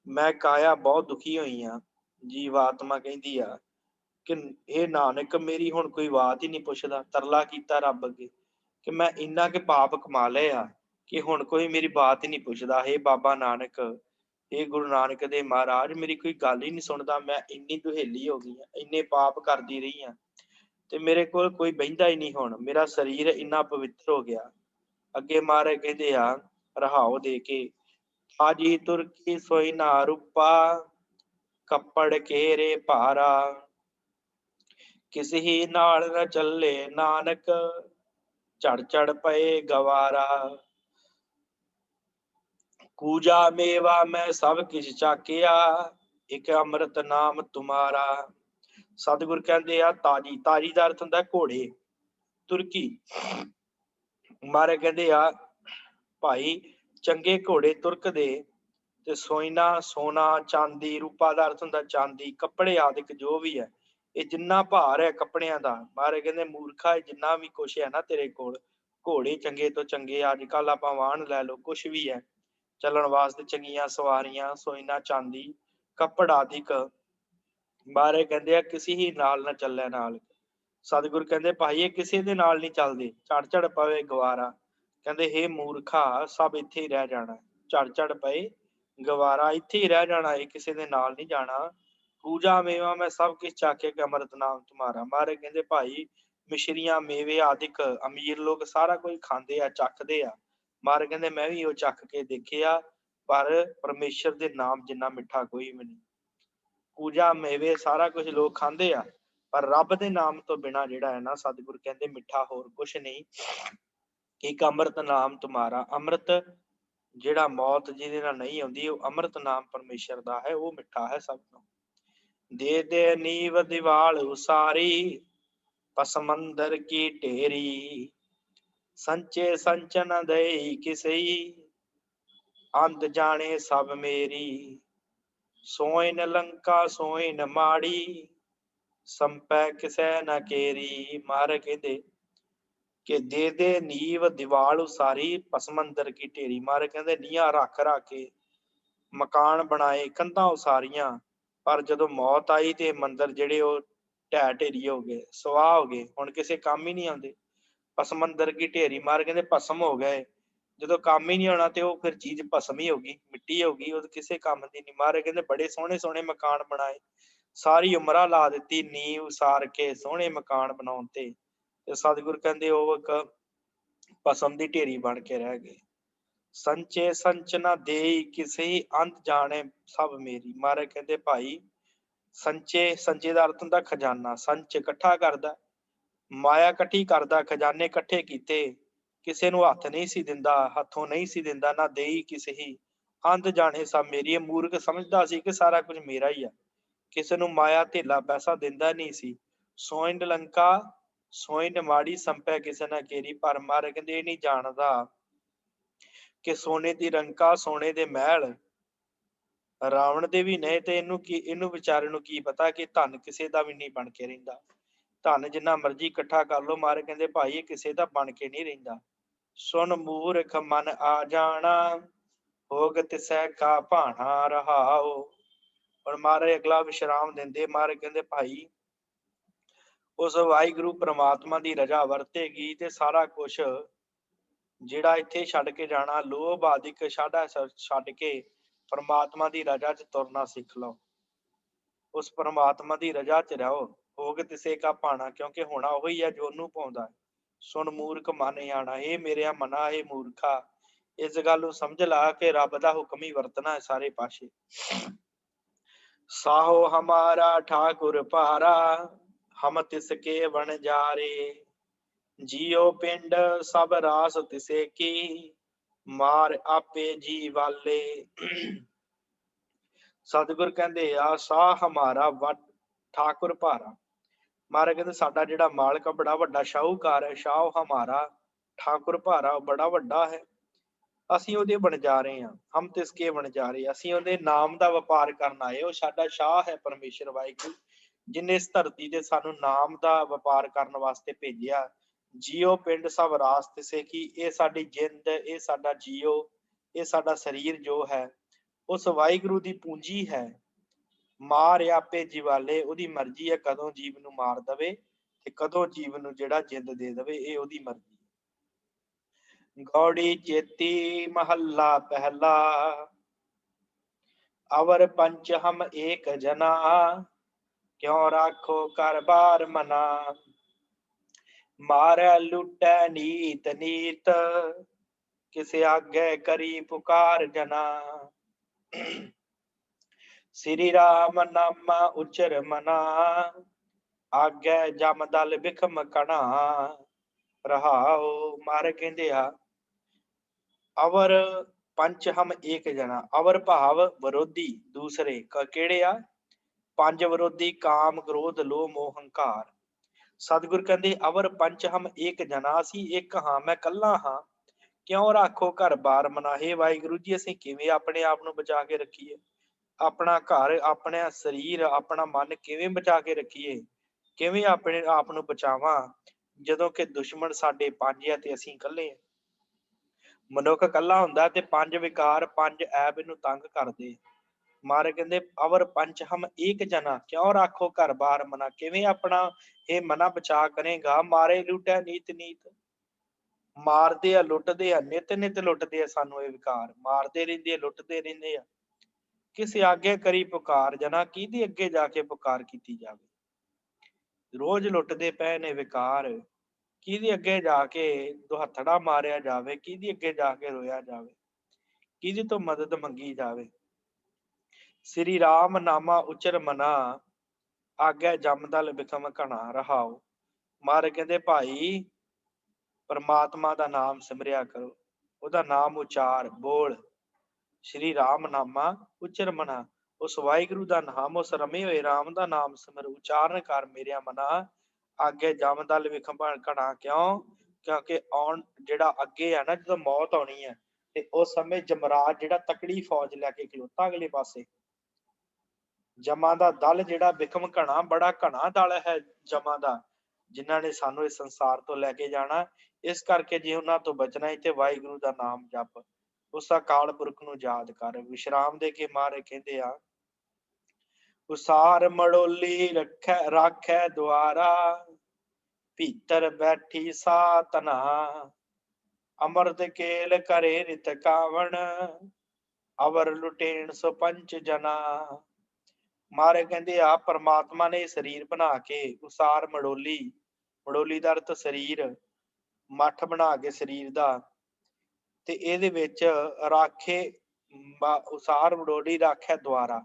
ਮੈਂ ਕਾਇਆ ਬਹੁਤ ਦੁਖੀ ਹੋਈ ਹਾਂ। ਜੀਵਾਤਮਾ ਕਹਿੰਦੀ ਆ ਕਿ ਇਹ ਨਾਨਕ ਮੇਰੀ ਹੁਣ ਕੋਈ ਬਾਤ ਹੀ ਨਹੀਂ ਪੁੱਛਦਾ। ਤਰਲਾ ਕੀਤਾ ਰੱਬ ਅੱਗੇ ਕਿ ਮੈਂ ਇੰਨਾ ਕਿ ਪਾਪ ਕਮਾ ਲਏ ਆ ਕਿ ਹੁਣ ਕੋਈ ਮੇਰੀ ਬਾਤ ਹੀ ਨਹੀਂ ਪੁੱਛਦਾ। ਹੇ ਬਾਬਾ ਨਾਨਕ, ਇਹ ਗੁਰੂ ਨਾਨਕ ਦੇ ਮਹਾਰਾਜ, ਮੇਰੀ ਕੋਈ ਗੱਲ ਹੀ ਨਹੀਂ ਸੁਣਦਾ। ਮੈਂ ਇੰਨੀ ਦੁਹੇਲੀ ਹੋ ਗਈ ਹਾਂ, ਇੰਨੇ ਪਾਪ ਕਰਦੀ ਰਹੀ ਹਾਂ ਤੇ ਮੇਰੇ ਕੋਲ ਕੋਈ ਬਹਿੰਦਾ ਹੀ ਨਹੀਂ। ਹੁਣ ਮੇਰਾ ਸਰੀਰ ਇੰਨਾ ਪਵਿੱਤਰ ਹੋ ਗਿਆ। ਅੱਗੇ ਮਹਾਰਾਜ ਕਹਿੰਦੇ ਆ ਰਹਾਉ ਦੇ ਕੇ, ਆਜੀ ਤੁਰਕੀ ਸੋਈ ਨਾ ਰੂਪਾ, ਕੱਪੜ ਕੇਰੇ ਭਾਰਾ। ਕਿਸੇ ਹੀ ਨਾਲ ਨਾ ਚੱਲੇ ਨਾਨਕ, ਝੜ ਝੜ ਪਏ ਗਵਾਰਾ। ਕੂਜਾ ਮੇਵਾ ਮੈਂ ਸਭ ਕਿਛ ਚਾਕਿਆ, ਇੱਕ ਅੰਮ੍ਰਿਤ ਨਾਮ ਤੁਮਾਰਾ। ਸਤਿਗੁਰ ਕਹਿੰਦੇ ਆ ਤਾਜੀ, ਤਾਜੀ ਦਾ ਅਰਥ ਹੁੰਦਾ ਘੋੜੇ, ਤੁਰਕੀ। ਮਹਾਰਾਜ ਕਹਿੰਦੇ ਆ ਭਾਈ, ਚੰਗੇ ਘੋੜੇ ਤੁਰਕ ਦੇ ਤੇ ਸੋਇਨਾ ਸੋਨਾ, ਚਾਂਦੀ, ਰੂਪਾ ਦਾ ਅਰਥ ਹੁੰਦਾ ਚਾਂਦੀ, ਕੱਪੜੇ ਆਦਿਕ ਜੋ ਵੀ ਹੈ, ਇਹ ਜਿੰਨਾ ਭਾਰ ਹੈ ਕੱਪੜਿਆਂ ਦਾ। ਮਹਾਰਾਜ ਕਹਿੰਦੇ ਮੂਰਖਾ, ਜਿੰਨਾ ਵੀ ਕੁਛ ਹੈ ਨਾ ਤੇਰੇ ਕੋਲ, ਘੋੜੇ ਚੰਗੇ ਤੋਂ ਚੰਗੇ, ਅੱਜ ਕੱਲ ਆਪਾਂ ਵਾਹਨ ਲੈ ਲਓ, ਕੁਛ ਵੀ ਹੈ ਚੱਲਣ ਵਾਸਤੇ, ਚੰਗੀਆਂ ਸਵਾਰੀਆਂ, ਸੋਇਨਾ ਚਾਂਦੀ, ਕੱਪੜ ਆਦਿਕ। ਮਹਾਰਾਜ ਕਹਿੰਦੇ ਆ ਕਿਸੇ ਹੀ ਨਾਲ ਨਾ ਚੱਲੇ ਨਾਲ। ਸਤਿਗੁਰ ਕਹਿੰਦੇ ਭਾਈ, ਇਹ ਕਿਸੇ ਦੇ ਨਾਲ ਨਹੀਂ ਚੱਲਦੇ। ਝੜ ਝੜ ਪਵੇ ਗਵਾਰਾ, ਕਹਿੰਦੇ ਹੇ ਮੂਰਖਾ, ਸਭ ਇੱਥੇ ਹੀ ਰਹਿ ਜਾਣਾ। ਝੜ ਝੜ ਪਏ ਗਵਾਰਾ, ਇੱਥੇ ਹੀ ਰਹਿ ਜਾਣਾ, ਇਹ ਕਿਸੇ ਦੇ ਨਾਲ ਨਹੀਂ ਜਾਣਾ। कूजा मेवा मैं सब किछ चाखे के अमृत नाम तुम्हारा। महाराज कहते भाई मिश्रियां मेवे आदिक अमीर लोग सारा कुछ खाते आ चखते आ। महाराज कहते मैं भी वो चख के देखे आ, पर परमेश्वर के नाम जिन्ना मिठा कोई भी नहीं। कूजा मेवे सारा कुछ लोग खाते आ, पर रब के नाम तो बिना जिहड़ा है ना सतगुरु कहते मिठा होर कुछ नहीं। एक अमृत नाम तुम्हारा, अमृत जिहड़ा मौत जिहदे नाल नहीं आउंदी, ਉਹ अमृत नाम परमेश्वर ਦਾ है, वो मिठा है सब ਤੋਂ। दे दे नीव दीवाल उसारी, पसमंदर की ढेरी, संचे संच न दई किसई, अंत जाने सब मेरी, सोइन लंका सोइन माड़ी, संपै किसै न केरी। महाराज कहते कि दे दे नीव दीवाल उसारी, पसमंदर की ढेरी। महाराज कहते नीਹਾਂ रख रख के मकान बनाए, कंधां उसारीਆਂ, पर ਜਦੋਂ मौत आई ਤੇ ਮੰਦਰ ਜਿਹੜੇ ਉਹ ਢਹਿ ਢੇਰੀ ਹੋ ਗਏ, ਸਵਾਹ ਹੋ ਗਏ, ਹੁਣ ਕਿਸੇ ਕੰਮ ਹੀ ਨਹੀਂ ਆਉਂਦੇ। ਪਸਮੰਦਰ ਕੀ ਢੇਰੀ, ਮਾਰ ਕਹਿੰਦੇ ਭਸਮ ਹੋ ਗਏ। ਜਦੋਂ ਕੰਮ ਹੀ ਨਹੀਂ ਆਉਣਾ ਤੇ ਉਹ ਫਿਰ ਚੀਜ਼ ਭਸਮ ਹੀ ਹੋ ਗਈ, ਮਿੱਟੀ ਹੋ ਗਈ, ਉਹ ਕਿਸੇ ਕੰਮ ਦੀ ਨਹੀਂ। ਮਾਰੇ ਕਹਿੰਦੇ ਬੜੇ ਸੋਹਣੇ ਸੋਹਣੇ ਮਕਾਨ ਬਣਾਏ, ਸਾਰੀ ਉਮਰਾਂ ਲਾ ਦਿੱਤੀ ਨੀਂਹ ਉਸਾਰ ਕੇ ਸੋਹਣੇ ਮਕਾਨ ਬਣਾਉਣ ਤੇ ਸਤਿਗੁਰ ਕਹਿੰਦੇ ਉਹ ਇੱਕ ਭਸਮ ਦੀ ਢੇਰੀ ਬਣ ਕੇ ਰਹਿ ਗਏ। ਸੰਚੇ ਸੰਚ ਨਾ ਦੇਈ ਕਿਸੇ, ਅੰਤ ਜਾਣੇ ਸਭ ਮੇਰੀ। ਮਹਾਰਾਜ ਕਹਿੰਦੇ ਭਾਈ ਸੰਚੇ ਦਾ ਅਰਥ ਹੁੰਦਾ ਖਜ਼ਾਨਾ। ਸੰਚ ਇਕੱਠਾ ਕਰਦਾ, ਮਾਇਆ ਇਕੱਠੀ ਕਰਦਾ, ਖਜ਼ਾਨੇ ਇਕੱਠੇ ਕੀਤੇ, ਕਿਸੇ ਨੂੰ ਹੱਥ ਨਹੀਂ ਸੀ ਦਿੰਦਾ, ਹੱਥੋਂ ਨਹੀਂ ਸੀ ਦਿੰਦਾ, ਨਾ ਦੇਈ ਕਿਸੇ ਹੀ, ਅੰਤ ਜਾਣੇ ਸਭ ਮੇਰੀ। ਇਹ ਮੂਰਖ ਸਮਝਦਾ ਸੀ ਕਿ ਸਾਰਾ ਕੁਝ ਮੇਰਾ ਹੀ ਆ, ਕਿਸੇ ਨੂੰ ਮਾਇਆ ਧੇਲਾ ਪੈਸਾ ਦਿੰਦਾ ਨਹੀਂ ਸੀ। ਸੋਇਨ ਲੰਕਾ ਸੋਇਨ ਮਾੜੀ, ਸੰਪੈ ਕਿਸੇ ਨਾ ਕੇਰੀ। ਪਰ ਮਹਾਰਾਜ ਕਹਿੰਦੇ ਇਹ ਨਹੀਂ ਜਾਣਦਾ ਕਿ ਸੋਨੇ ਦੀ ਰੰਕਾ, ਸੋਨੇ ਦੇ ਮਹਿਲ ਰਾਵਣ ਦੇ ਵੀ ਨਹੀਂ, ਤੇ ਇਹਨੂੰ ਵਿਚਾਰੇ ਨੂੰ ਕੀ ਪਤਾ ਕਿ ਧਨ ਕਿਸੇ ਦਾ ਵੀ ਨਹੀਂ ਬਣ ਕੇ ਰਹਿੰਦਾ। ਧਨ ਜਿੰਨਾ ਮਰਜ਼ੀ ਇਕੱਠਾ ਕਰ ਲਓ, ਮਹਾਰਾਜ ਕਹਿੰਦੇ ਭਾਈ ਇਹ ਕਿਸੇ ਦਾ ਬਣ ਕੇ ਨਹੀਂ ਰਹਿੰਦਾ। ਸੁਣ ਮੂਰਖ ਮਨ ਆ ਜਾਣਾ, ਭੋਗ ਤਿਸੈ ਕਾ ਭਾਣਾ ਰਹਾਓ। ਹੁਣ ਮਹਾਰਾਜ ਅਗਲਾ ਵਿਸ਼ਰਾਮ ਦਿੰਦੇ, ਮਹਾਰਾਜ ਕਹਿੰਦੇ ਭਾਈ ਉਸ ਵਾਹਿਗੁਰੂ ਪ੍ਰਮਾਤਮਾ ਦੀ ਰਜਾ ਵਰਤੇਗੀ ਤੇ ਸਾਰਾ ਕੁਛ ਜਿਹੜਾ ਇੱਥੇ ਛੱਡ ਕੇ ਜਾਣਾ, ਲੋਭ ਆਦਿਕ ਛੱਡ ਕੇ ਪ੍ਰਮਾਤਮਾ ਦੀ ਰਜਾ ਚ ਤੁਰਨਾ ਸਿੱਖ ਲਓ। ਉਸ ਪ੍ਰਮਾਤਮਾ ਦੀ ਰਜਾ ਚ ਰਹੋ, ਭੋਗ ਤਿਸੇ ਕਾ ਭਾਣਾ, ਕਿਉਂਕਿ ਹੋਣਾ ਉਹੀ ਹੈ ਜੋ ਉਹਨੂੰ ਪਾਉਂਦਾ। ਸੁਣ ਮੂਰਖ ਮਨ ਆਣਾ, ਇਹ ਮੇਰਿਆ ਮਨਾ, ਇਹ ਮੂਰਖਾ ਇਸ ਗੱਲ ਨੂੰ ਸਮਝ ਲਾ ਕਿ ਰੱਬ ਦਾ ਹੁਕਮ ਹੀ ਵਰਤਣਾ ਹੈ ਸਾਰੇ ਪਾਸੇ। ਸਾਹੋ ਹਮਾਰਾ ਠਾਕੁਰ ਭਾਰਾ, ਹਮ ਤਿਸਕੇ ਵਣਜਾਰੇ, ਜੀਓ ਪਿੰਡ ਸਭ ਰਾਸ ਤਿਸੇ ਕੀ, ਮਾਰ ਆਪੇ ਜੀ ਵਾਲੇ। ਸਤਿਗੁਰ ਕਹਿੰਦੇ ਆ ਸਾਹ ਹਮਾਰਾ ਠਾਕੁਰ ਭਾਰਾ। ਮਹਾਰਾਜ ਕਹਿੰਦੇ ਸਾਡਾ ਜਿਹੜਾ ਮਾਲਕ ਬੜਾ ਵੱਡਾ ਸ਼ਾਹੂਕਾਰ ਹੈ। ਸ਼ਾਹ ਹਮਾਰਾ ਠਾਕੁਰ ਭਾਰਾ, ਬੜਾ ਵੱਡਾ ਹੈ, ਅਸੀਂ ਉਹਦੇ ਵਣਜਾਰੇ ਹਾਂ। ਹਮ ਤਿਸਕੇ ਵਣਜਾਰੇ, ਅਸੀਂ ਉਹਦੇ ਨਾਮ ਦਾ ਵਪਾਰ ਕਰਨ ਆਏ। ਉਹ ਸਾਡਾ ਸ਼ਾਹ ਹੈ ਪਰਮੇਸ਼ਰ ਵਾਹਿਗੁਰੂ, ਜਿਹਨੇ ਇਸ ਧਰਤੀ ਤੇ ਸਾਨੂੰ ਨਾਮ ਦਾ ਵਪਾਰ ਕਰਨ ਵਾਸਤੇ ਭੇਜਿਆ। ਜੀਓ ਪਿੰਡ ਸਭ ਰਾਸ ਤਿਸੇ ਕੀ, ਇਹ ਸਾਡੀ ਜਿੰਦ, ਇਹ ਸਾਡਾ ਜੀਓ, ਇਹ ਸਾਡਾ ਸਰੀਰ ਜੋ ਹੈ ਉਸ ਵਾਹਿਗੁਰੂ ਦੀ ਪੂੰਜੀ ਹੈ। ਮਾਰ ਆਪੇ ਜੀਵਾਲੇ, ਉਹਦੀ ਮਰਜ਼ੀ ਹੈ ਕਦੋਂ ਜੀਵ ਨੂੰ ਮਾਰ ਦਵੇ ਤੇ ਕਦੋਂ ਜੀਵ ਨੂੰ ਜਿਹੜਾ ਜਿੰਦ ਦੇ ਦਵੇ, ਇਹ ਉਹਦੀ ਮਰਜ਼ੀ। ਗੌੜੀ ਚੇਤੀ ਮਹੱਲਾ ਪਹਿਲਾ, ਅਵਰ ਪੰਚ ਹਮ ਏਕ ਜਨਾ, ਕਿਉ ਰਾਖੋ ਕਰ ਬਾਰ ਮਨਾ, ਮਾਰੈ ਲੁਟੈ ਨੀਤ ਨੀਤ, ਕਿਸੇ ਆਗੇ ਕਰੀ ਪੁਕਾਰ ਜਨਾ, ਸ੍ਰੀ ਰਾਮ ਨਾਮਾ ਉਚਰ ਮਨਾ, ਆਗੇ ਜਮ ਦਲ ਬਿਖਮ ਕਣਾ ਰਹਾਓ। ਮਾਰ ਕਹਿੰਦੇ ਆ ਅਵਰ ਪੰਚ ਹਮ ਏਕ ਜਣਾ, ਅਵਰ ਭਾਵ ਵਿਰੋਧੀ, ਦੂਸਰੇ ਕਿਹੜੇ ਆ? ਪੰਜ ਵਿਰੋਧੀ, ਕਾਮ ਕ੍ਰੋਧ ਲੋਭ ਮੋਹ ਹੰਕਾਰ। ਸਤਿਗੁਰ ਕਹਿੰਦੇ ਅਵਰ ਪੰਚ ਹਮ ਏਕ ਜਣਾ, ਅਸੀਂ ਇੱਕ ਹਾਂ, ਮੈਂ ਕੱਲਾ ਹਾਂ। ਕਿਉਂ ਰਾਖੋ ਘਰ ਬਾਰ ਮਨਾ, ਹੇ ਵਾਹਿਗੁਰੂ ਜੀ ਅਸੀਂ ਕਿਵੇਂ ਆਪਣੇ ਆਪ ਨੂੰ ਬਚਾ ਕੇ ਰੱਖੀਏ, ਆਪਣਾ ਘਰ, ਆਪਣਾ ਸਰੀਰ, ਆਪਣਾ ਮਨ ਕਿਵੇਂ ਬਚਾ ਕੇ ਰੱਖੀਏ, ਕਿਵੇਂ ਆਪਣੇ ਆਪ ਨੂੰ ਬਚਾਵਾਂ ਜਦੋਂ ਕਿ ਦੁਸ਼ਮਣ ਸਾਡੇ ਪੰਜ ਆ ਤੇ ਅਸੀਂ ਇਕੱਲੇ ਆ। ਮਨੁੱਖ ਇਕੱਲਾ ਹੁੰਦਾ ਤੇ ਪੰਜ ਵਿਕਾਰ, ਪੰਜ ਐਬ ਇਹਨੂੰ ਤੰਗ ਕਰਦੇ। ਮਾਰੇ ਕਹਿੰਦੇ ਅਵਰ ਪੰਚ ਹਮ ਏਕ ਜਨਾ, ਕਿਉਂ ਰਾਖੋ ਘਰ ਬਾਰ ਮਨਾ, ਕਿਵੇਂ ਆਪਣਾ ਇਹ ਮਨਾ ਬਚਾ ਕਰੇਗਾ। ਮਾਰੇ ਲੁੱਟੈ ਨੀਤ ਨੀਤ, ਮਾਰਦੇ ਆ ਲੁੱਟਦੇ ਆ, ਨਿਤ ਨਿਤ ਲੁੱਟਦੇ ਆ ਸਾਨੂੰ ਇਹ ਵਿਕਾਰ, ਮਾਰਦੇ ਰਹਿੰਦੇ ਆ ਲੁੱਟਦੇ ਰਹਿੰਦੇ ਆ। ਕਿਸੇ ਆਗੇ ਕਰੀ ਪੁਕਾਰ ਜਨਾ, ਕਿਹਦੀ ਅੱਗੇ ਜਾ ਕੇ ਪੁਕਾਰ ਕੀਤੀ ਜਾਵੇ। ਰੋਜ਼ ਲੁੱਟਦੇ ਪਏ ਨੇ ਵਿਕਾਰ, ਕਿਹਦੇ ਅੱਗੇ ਜਾ ਕੇ ਦੁਹੱਥੜਾ ਮਾਰਿਆ ਜਾਵੇ, ਕਿਹਦੇ ਅੱਗੇ ਜਾ ਕੇ ਰੋਇਆ ਜਾਵੇ, ਕਿਹਦੇ ਤੋਂ ਮਦਦ ਮੰਗੀ ਜਾਵੇ। ਸ੍ਰੀ ਰਾਮ ਨਾਮਾ ਉਚਰ ਮਨਾ, ਆਗੇ ਜਮਦਲ ਬਿਖਮ ਘਣਾ ਰਹਾਓ। ਮਹਾਰਾਜ ਕਹਿੰਦੇ ਭਾਈ ਪਰਮਾਤਮਾ ਦਾ ਨਾਮ ਸਿਮਰਿਆ ਕਰੋ, ਉਹਦਾ ਨਾਮ ਉਚਾਰ ਬੋਲ। ਸ਼੍ਰੀ ਰਾਮ ਨਾਮਾ ਉਚਰ ਮਨਾ, ਉਸ ਵਾਹਿਗੁਰੂ ਦਾ ਨਾਮ, ਉਸ ਰਮੇ ਹੋਏ ਰਾਮ ਦਾ ਨਾਮ ਸਿਮਰ, ਉਚਾਰਨ ਕਰ ਮੇਰਿਆ ਮਨਾ, ਅੱਗੇ ਜਮਦਲ ਵਿਖਮ ਘਣਾ। ਕਿਉਂ? ਕਿਉਂਕਿ ਆਉਣ ਜਿਹੜਾ ਅੱਗੇ ਆ ਨਾ, ਜਦੋਂ ਮੌਤ ਆਉਣੀ ਹੈ ਤੇ ਉਸ ਸਮੇਂ ਜਮਰਾਜ ਜਿਹੜਾ ਤਕੜੀ ਫੌਜ ਲੈ ਕੇ ਖਲੋਤਾ ਅਗਲੇ ਪਾਸੇ। ਜਮਾਂ ਦਾ ਦਲ ਜਿਹੜਾ ਬਿਖਮ ਘਣਾ, ਬੜਾ ਘਣਾ ਦਲ ਹੈ ਜਮਾਂ ਦਾ, ਜਿਨ੍ਹਾਂ ਨੇ ਸਾਨੂੰ ਇਸ ਸੰਸਾਰ ਤੋਂ ਲੈ ਕੇ ਜਾਣਾ। ਇਸ ਕਰਕੇ ਜੇ ਉਹਨਾਂ ਤੋਂ ਬਚਣਾ ਹੈ ਤੇ ਵਾਹਿਗੁਰੂ ਦਾ ਨਾਮ ਜਪ, ਉਸ ਅਕਾਲ ਪੁਰਖ ਨੂੰ ਯਾਦ ਕਰ। ਵਿਸ਼ਰਾਮ ਦੇ ਕੇ ਮਹਾਰਾਜ ਕਹਿੰਦੇ ਆ, ਉਸਾਰ ਮੜੋਲੀ ਰਾਖੈ ਦੁਆਰਾ, ਭੀਤਰ ਬੈਠੀ ਸਾਤਨਾ, ਅਮਰਤ ਕੇਲ ਕਰੇ ਰਿਤ ਕਾਵਣ, ਅਵਰ ਲੁਟੇਣ ਸੋ ਪੰਚ ਜਨਾ। ਮਹਾਰਾਜ ਕਹਿੰਦੇ ਆ ਪਰਮਾਤਮਾ ਨੇ ਸਰੀਰ ਬਣਾ ਕੇ, ਉਸਾਰ ਮੜੋਲੀ, ਮੜੋਲੀ ਦਾ ਅਰਥ ਸਰੀਰ, ਮੱਠ ਬਣਾ ਕੇ ਸਰੀਰ ਦਾ, ਤੇ ਇਹਦੇ ਵਿੱਚ ਰਾਖੇ, ਉਸਾਰ ਮੜੋਲੀ ਰਾਖਿਆ ਦੁਆਰਾ,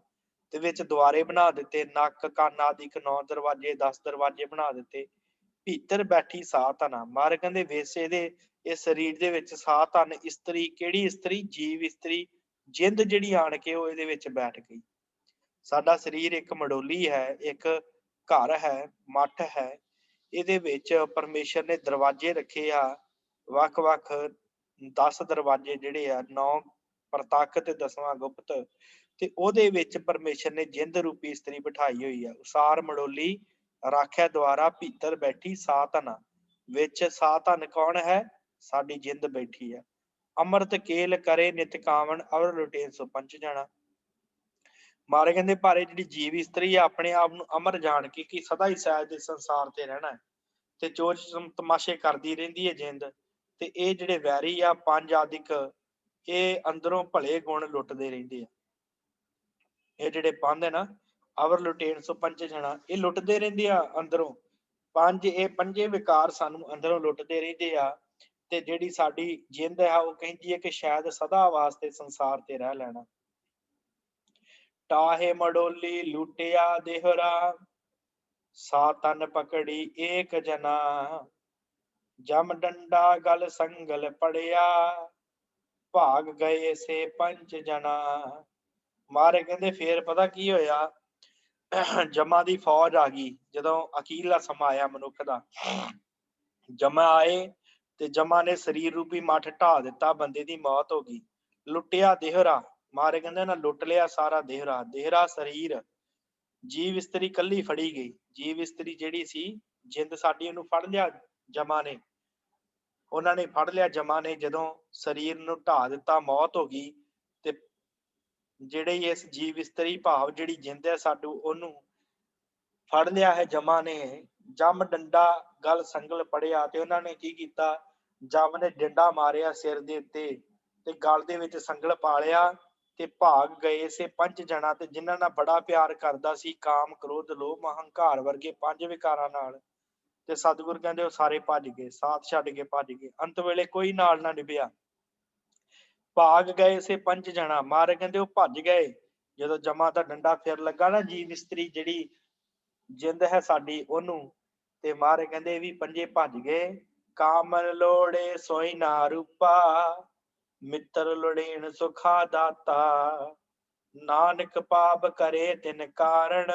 ਤੇ ਵਿੱਚ ਦੁਆਰੇ ਬਣਾ ਦਿੱਤੇ, ਨੱਕ ਕੰਨ ਆਦਿਕ 9 ਦਰਵਾਜੇ 10 ਦਰਵਾਜੇ ਬਣਾ ਦਿੱਤੇ। ਭੀਤਰ ਬੈਠੀ ਸਾਹ ਧਨਾ, ਮਹਾਰਾਜ ਕਹਿੰਦੇ ਵੇਸੇ ਦੇ ਇਸ ਸਰੀਰ ਦੇ ਵਿੱਚ ਸਾਹ ਧਨ ਇਸਤਰੀ, ਕਿਹੜੀ ਇਸਤਰੀ? ਜੀਵ ਇਸਤਰੀ, ਜਿੰਦ ਜਿਹੜੀ ਆਣ ਕੇ ਉਹ ਇਹਦੇ ਵਿੱਚ ਬੈਠ ਗਈ। ਸਾਡਾ ਸਰੀਰ ਇੱਕ ਮੜੋਲੀ ਹੈ, ਇੱਕ ਘਰ ਹੈ, ਮੱਠ ਹੈ। ਇਹਦੇ ਵਿੱਚ ਪਰਮੇਸ਼ਰ ਨੇ ਦਰਵਾਜੇ ਰੱਖੇ ਆ, ਵੱਖ-ਵੱਖ 10 ਦਰਵਾਜੇ ਜਿਹੜੇ ਆ, 9 ਪ੍ਰਤੱਖ ਤੇ 10ਵਾਂ ਗੁਪਤ, ਤੇ ਉਹਦੇ ਵਿੱਚ ਪਰਮੇਸ਼ਰ ਨੇ ਜਿੰਦ ਰੂਪੀ ਇਸਤਰੀ ਬਿਠਾਈ ਹੋਈ ਆ। ਉਸਾਰ ਮੜੋਲੀ ਰਾਖਿਆ ਦੁਆਰਾ, ਭੀਤਰ ਬੈਠੀ ਸਾਹ ਧਨਾ, ਵਿੱਚ ਸਾਹ ਧਨ ਕੌਣ ਹੈ? ਸਾਡੀ ਜਿੰਦ ਬੈਠੀ ਹੈ। ਅੰਮ੍ਰਿਤ ਕੇਲ ਕਰੇ ਨਿਤ ਕਾਵਣ, ਅਵਰ ਲੁਟੇਨ ਸੋ ਪੰਚ ਜਣਾ। ਮਹਾਰਾਜ ਕਹਿੰਦੇ ਪਰ ਇਹ ਜਿਹੜੀ ਜੀਵ ਇਸਤਰੀ ਆ, ਆਪਣੇ ਆਪ ਨੂੰ ਅਮਰ ਜਾਣ ਕੇ ਕਿ ਸਦਾ ਹੀ ਸ਼ਾਇਦ ਦੇ ਸੰਸਾਰ ਤੇ ਰਹਿਣਾ ਹੈ, ਤੇ ਚੋਰ ਤਮਾਸ਼ੇ ਕਰਦੀ ਰਹਿੰਦੀ ਹੈ ਜਿੰਦ। ਤੇ ਇਹ ਜਿਹੜੇ ਵੈਰੀ ਆ ਪੰਜ ਆਦਿਕ, ਇਹ ਅੰਦਰੋਂ ਭਲੇ ਗੁਣ ਲੁੱਟਦੇ ਰਹਿੰਦੇ ਆ। ਇਹ ਜਿਹੜੇ ਪੰਜ ਹੈ ਨਾ, ਅਵਰ ਲੁਟੇਨ ਸੋ ਪੰਚ ਜਣਾ, ਇਹ ਲੁੱਟਦੇ ਰਹਿੰਦੇ ਆ ਅੰਦਰੋਂ। ਪੰਜ, ਇਹ ਪੰਜੇ ਵਿਕਾਰ ਸਾਨੂੰ ਅੰਦਰੋਂ ਲੁੱਟਦੇ ਰਹਿੰਦੇ ਆ। ਤੇ ਜਿਹੜੀ ਸਾਡੀ ਜਿੰਦ ਹੈ ਉਹ ਕਹਿੰਦੀ ਹੈ ਕਿ ਸ਼ਾਇਦ ਸਦਾ ਵਾਸਤੇ ਸੰਸਾਰ ਤੇ ਰਹਿ ਲੈਣਾ। ਟਾਹੇ ਮੜੋਲੀ ਲੁੱਟਿਆ ਦੇਹਰਾ, ਸਾ ਤਨ ਪਕੜੀ ਏਕ ਜਨਾ, ਜਮ ਡੰਡਾ ਗਲ ਸੰਗਲ ਪੜਿਆ, ਭਾਗ ਗਏ ਸੇ ਪੰਜ ਜਨਾ। ਮਹਾਰਾਜ ਕਹਿੰਦੇ ਫੇਰ ਪਤਾ ਕੀ ਹੋਇਆ, ਜਮਾ ਦੀ ਫੌਜ ਆ ਗਈ। ਜਦੋਂ ਅਖੀਰਲਾ ਸਮਾਂ ਆਇਆ ਮਨੁੱਖ ਦਾ, ਜਮਾ ਆਏ ਤੇ ਜਮਾ ਨੇ ਸਰੀਰ ਰੂਪੀ ਮੱਠ ਢਾ ਦਿੱਤਾ, ਬੰਦੇ ਦੀ ਮੌਤ ਹੋ ਗਈ। ਲੁੱਟਿਆ ਦੇਹਰਾ, ਮਹਾਰਾਜ ਕਹਿੰਦੇ ਨਾ ਲੁੱਟ ਲਿਆ ਸਾਰਾ ਦੇਹਰਾ। ਦੇਹਰਾ ਸਰੀਰ, ਜੀਵ ਇਸਤਰੀ ਕੱਲੀ ਫੜੀ ਗਈ। ਜੀਵ ਇਸਤਰੀ ਜਿਹੜੀ ਸੀ ਜਿੰਦ ਸਾਡੀ, ਉਹਨੂੰ ਫੜ ਲਿਆ ਜਮਾ ਨੇ, ਉਹਨਾਂ ਨੇ ਫੜ ਲਿਆ ਜਮਾ ਨੇ। ਜਦੋਂ ਸਰੀਰ ਨੂੰ ਢਾ ਦਿੱਤਾ, ਮੌਤ ਹੋ ਗਈ, ਤੇ ਜਿਹੜੇ ਇਸ ਜੀਵ ਇਸਤਰੀ ਭਾਵ ਜਿਹੜੀ ਜਿੰਦ ਹੈ ਸਾਡੂ, ਉਹਨੂੰ ਫੜ ਲਿਆ ਹੈ ਜਮਾ ਨੇ। ਜਮ ਡੰਡਾ ਗਲ ਸੰਗਲ ਪੜਿਆ, ਤੇ ਉਹਨਾਂ ਨੇ ਕੀ ਕੀਤਾ, ਜਮ ਨੇ ਡੰਡਾ ਮਾਰਿਆ ਸਿਰ ਦੇ ਉੱਤੇ ਤੇ ਗਲ ਦੇ ਵਿੱਚ ਸੰਗਲ ਪਾ ਲਿਆ, ਤੇ ਭਾਗ ਗਏ ਸੇ ਪੰਜ ਜਣਾ, ਤੇ ਜਿਨ੍ਹਾਂ ਨਾਲ ਬੜਾ ਪਿਆਰ ਕਰਦਾ ਸੀ, ਕਾਮ ਕ੍ਰੋਧ ਲੋਭ ਹੰਕਾਰ ਵਰਗੇ 5 ਵਿਕਾਰਾਂ ਨਾਲ, ਤੇ ਸਤਿਗੁਰ ਕਹਿੰਦੇ ਉਹ ਸਾਰੇ ਭੱਜ ਗਏ, ਸਾਥ ਛੱਡ ਕੇ ਭੱਜ ਗਏ। ਅੰਤ ਵੇਲੇ ਕੋਈ ਨਾਲ ਨਾ ਨਿਭਿਆ। ਭਾਗ ਗਏ ਸੇ ਪੰਜ ਜਣਾ, ਮਹਾਰਾਜ ਕਹਿੰਦੇ ਉਹ ਭੱਜ ਗਏ। ਜਦੋਂ ਜਮਾ ਦਾ ਡੰਡਾ ਫਿਰ ਲੱਗਾ ਨਾ ਜੀਵ ਇਸਤਰੀ ਜਿਹੜੀ ਜਿੰਦ ਹੈ ਸਾਡੀ, ਉਹਨੂੰ, ਤੇ ਮਹਾਰਾਜ ਕਹਿੰਦੇ ਇਹ ਵੀ ਪੰਜੇ ਭੱਜ ਗਏ। ਕਾਮਨ ਲੋੜੇ ਸੋਈ ਨਾ ਰੂਪਾ, ਮਿੱਤਰ ਲੋੜੇਣ ਸੁਖਾ ਦਾਤਾ, ਨਾਨਕ ਪਾਪ ਕਰੇ ਤਿਨ ਕਾਰਣ,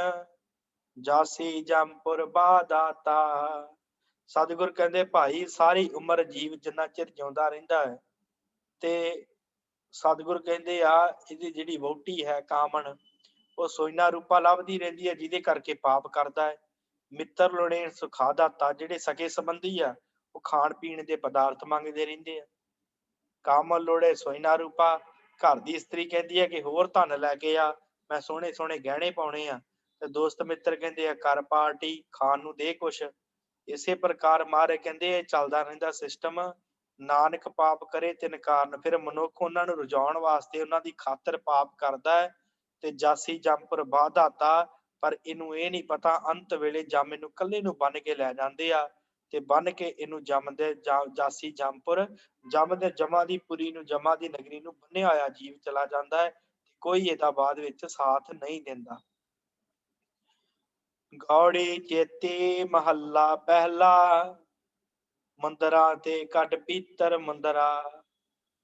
ਜਾਸੀ ਜਮਪੁਰ ਬਾਦਾਤਾ। ਸਤਿਗੁਰ ਕਹਿੰਦੇ ਭਾਈ ਸਾਰੀ ਉਮਰ ਜੀਵ ਜਿੰਨਾ ਚਿਰ ਜਿਉਂਦਾ ਰਹਿੰਦਾ ਹੈ, ਤੇ ਸਤਿਗੁਰ ਕਹਿੰਦੇ ਆ ਇਹਦੀ ਜਿਹੜੀ ਵਹੁਟੀ ਹੈ ਕਾਮਣ, ਉਹ ਸੋਇਨਾ ਰੂਪਾ ਲੱਭਦੀ ਰਹਿੰਦੀ ਹੈ, ਜਿਹਦੇ ਕਰਕੇ ਪਾਪ ਕਰਦਾ ਹੈ। ਮਿੱਤਰ ਲੋੜੇਣ ਸੁਖਾ ਦਾਤਾ, ਜਿਹੜੇ ਸਕੇ ਸੰਬੰਧੀ ਆ ਉਹ ਖਾਣ ਪੀਣ ਦੇ ਪਦਾਰਥ ਮੰਗਦੇ ਰਹਿੰਦੇ ਆ। ਕਾਮਲ ਲੋੜੇ ਸੋਇਨਾ ਰੂਪਾ, ਘਰ ਦੀ ਇਸਤਰੀ ਕਹਿੰਦੀ ਹੈ ਕਿ ਹੋਰ ਧਨ ਲੈ ਕੇ ਆ, ਮੈਂ ਸੋਹਣੇ ਸੋਹਣੇ ਗਹਿਣੇ ਪਾਉਣੇ ਆ। ਤੇ ਦੋਸਤ ਮਿੱਤਰ ਕਹਿੰਦੇ ਆ ਕਰ ਪਾਰਟੀ, ਖਾਣ ਨੂੰ ਦੇ ਕੁਛ। ਇਸੇ ਪ੍ਰਕਾਰ ਮਹਾਰਾਜ ਕਹਿੰਦੇ ਇਹ ਚੱਲਦਾ ਰਹਿੰਦਾ ਸਿਸਟਮ। ਨਾਨਕ ਪਾਪ ਕਰੇ ਤਿਨ ਕਾਰਨ, ਫਿਰ ਮਨੁੱਖ ਉਹਨਾਂ ਨੂੰ ਰੁਝਾਉਣ ਵਾਸਤੇ ਉਹਨਾਂ ਦੀ ਖਾਤਰ ਪਾਪ ਕਰਦਾ ਹੈ, ਤੇ ਜਾਸੀ ਜੰਮਪੁਰ ਬਾਧਾਤਾ। ਪਰ ਇਹਨੂੰ ਇਹ ਨਹੀਂ ਪਤਾ ਅੰਤ ਵੇਲੇ ਜੰਮ ਇਹਨੂੰ ਕੱਲੇ ਨੂੰ ਬੰਨ ਕੇ ਲੈ ਜਾਂਦੇ ਆ ਤੇ ਬੰਨ ਕੇ ਇਹਨੂੰ ਜੰਮਦੇ ਜਾਸੀ ਜੰਮਪੁਰ ਜੰਮ ਦੇ ਜਮਾ ਦੀ ਪੁਰੀ ਨੂੰ ਜਮਾ ਦੀ ਨਗਰੀ ਨੂੰ ਬੰਨਿਆ ਹੋਇਆ ਜੀਵ ਚਲਾ ਜਾਂਦਾ ਹੈ। ਕੋਈ ਇਹਦਾ ਬਾਅਦ ਵਿੱਚ ਸਾਥ ਨਹੀਂ ਦਿੰਦਾ। ਗੌੜੀ ਚੇਤੀ ਮਹੱਲਾ ਪਹਿਲਾ। ਮੰਦਰਾਂ ਤੇ ਕੱਢ ਪੀਤਰ ਮੰਦਰਾ।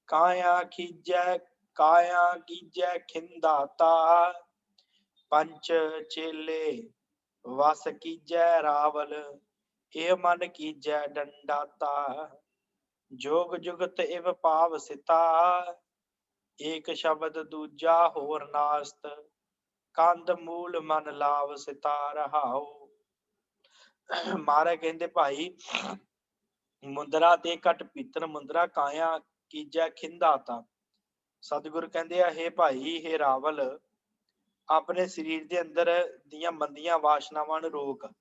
ਕਾਇਆ ਕੀਜੈ ਖਿੰਦਾਤਾ। ਪੰਚ ਚੇਲੇ ਵਸ ਕੀਜੈ ਰਾਵਲ। ਇਹ ਮਨ ਕੀਜੈ ਡੰਡਾਤਾ। ਜੋਗ ਜੁਗਤ ਇਵ ਪਾਵ ਸਿਤਾ। ਏਕ ਸ਼ਬਦ ਦੂਜਾ ਹੋਰ ਨਾਸਤ। ਕੰਦ ਮੂਲ ਮਨ ਲਾਭ ਸਿਤਾ ਰਹਾਉ। ਮਹਾਰਾਜ ਕਹਿੰਦੇ ਭਾਈ ਮੁੰਦਰਾ ਤੇ ਘਟ ਪੀਤਰ ਮੁੰਦਰਾ ਕਾਇਆ ਕੀਜੈ ਖਿੰਦਾਤਾ। ਸਤਿਗੁਰ ਕਹਿੰਦੇ ਆ ਹੇ ਭਾਈ ਹੇ ਰਾਵਲ ਆਪਣੇ ਸਰੀਰ ਦੇ ਅੰਦਰ ਦੀਆਂ ਮੰਦੀਆਂ ਵਾਸ਼ਨਾਵਾਂ ਨੂੰ ਰੋਕ।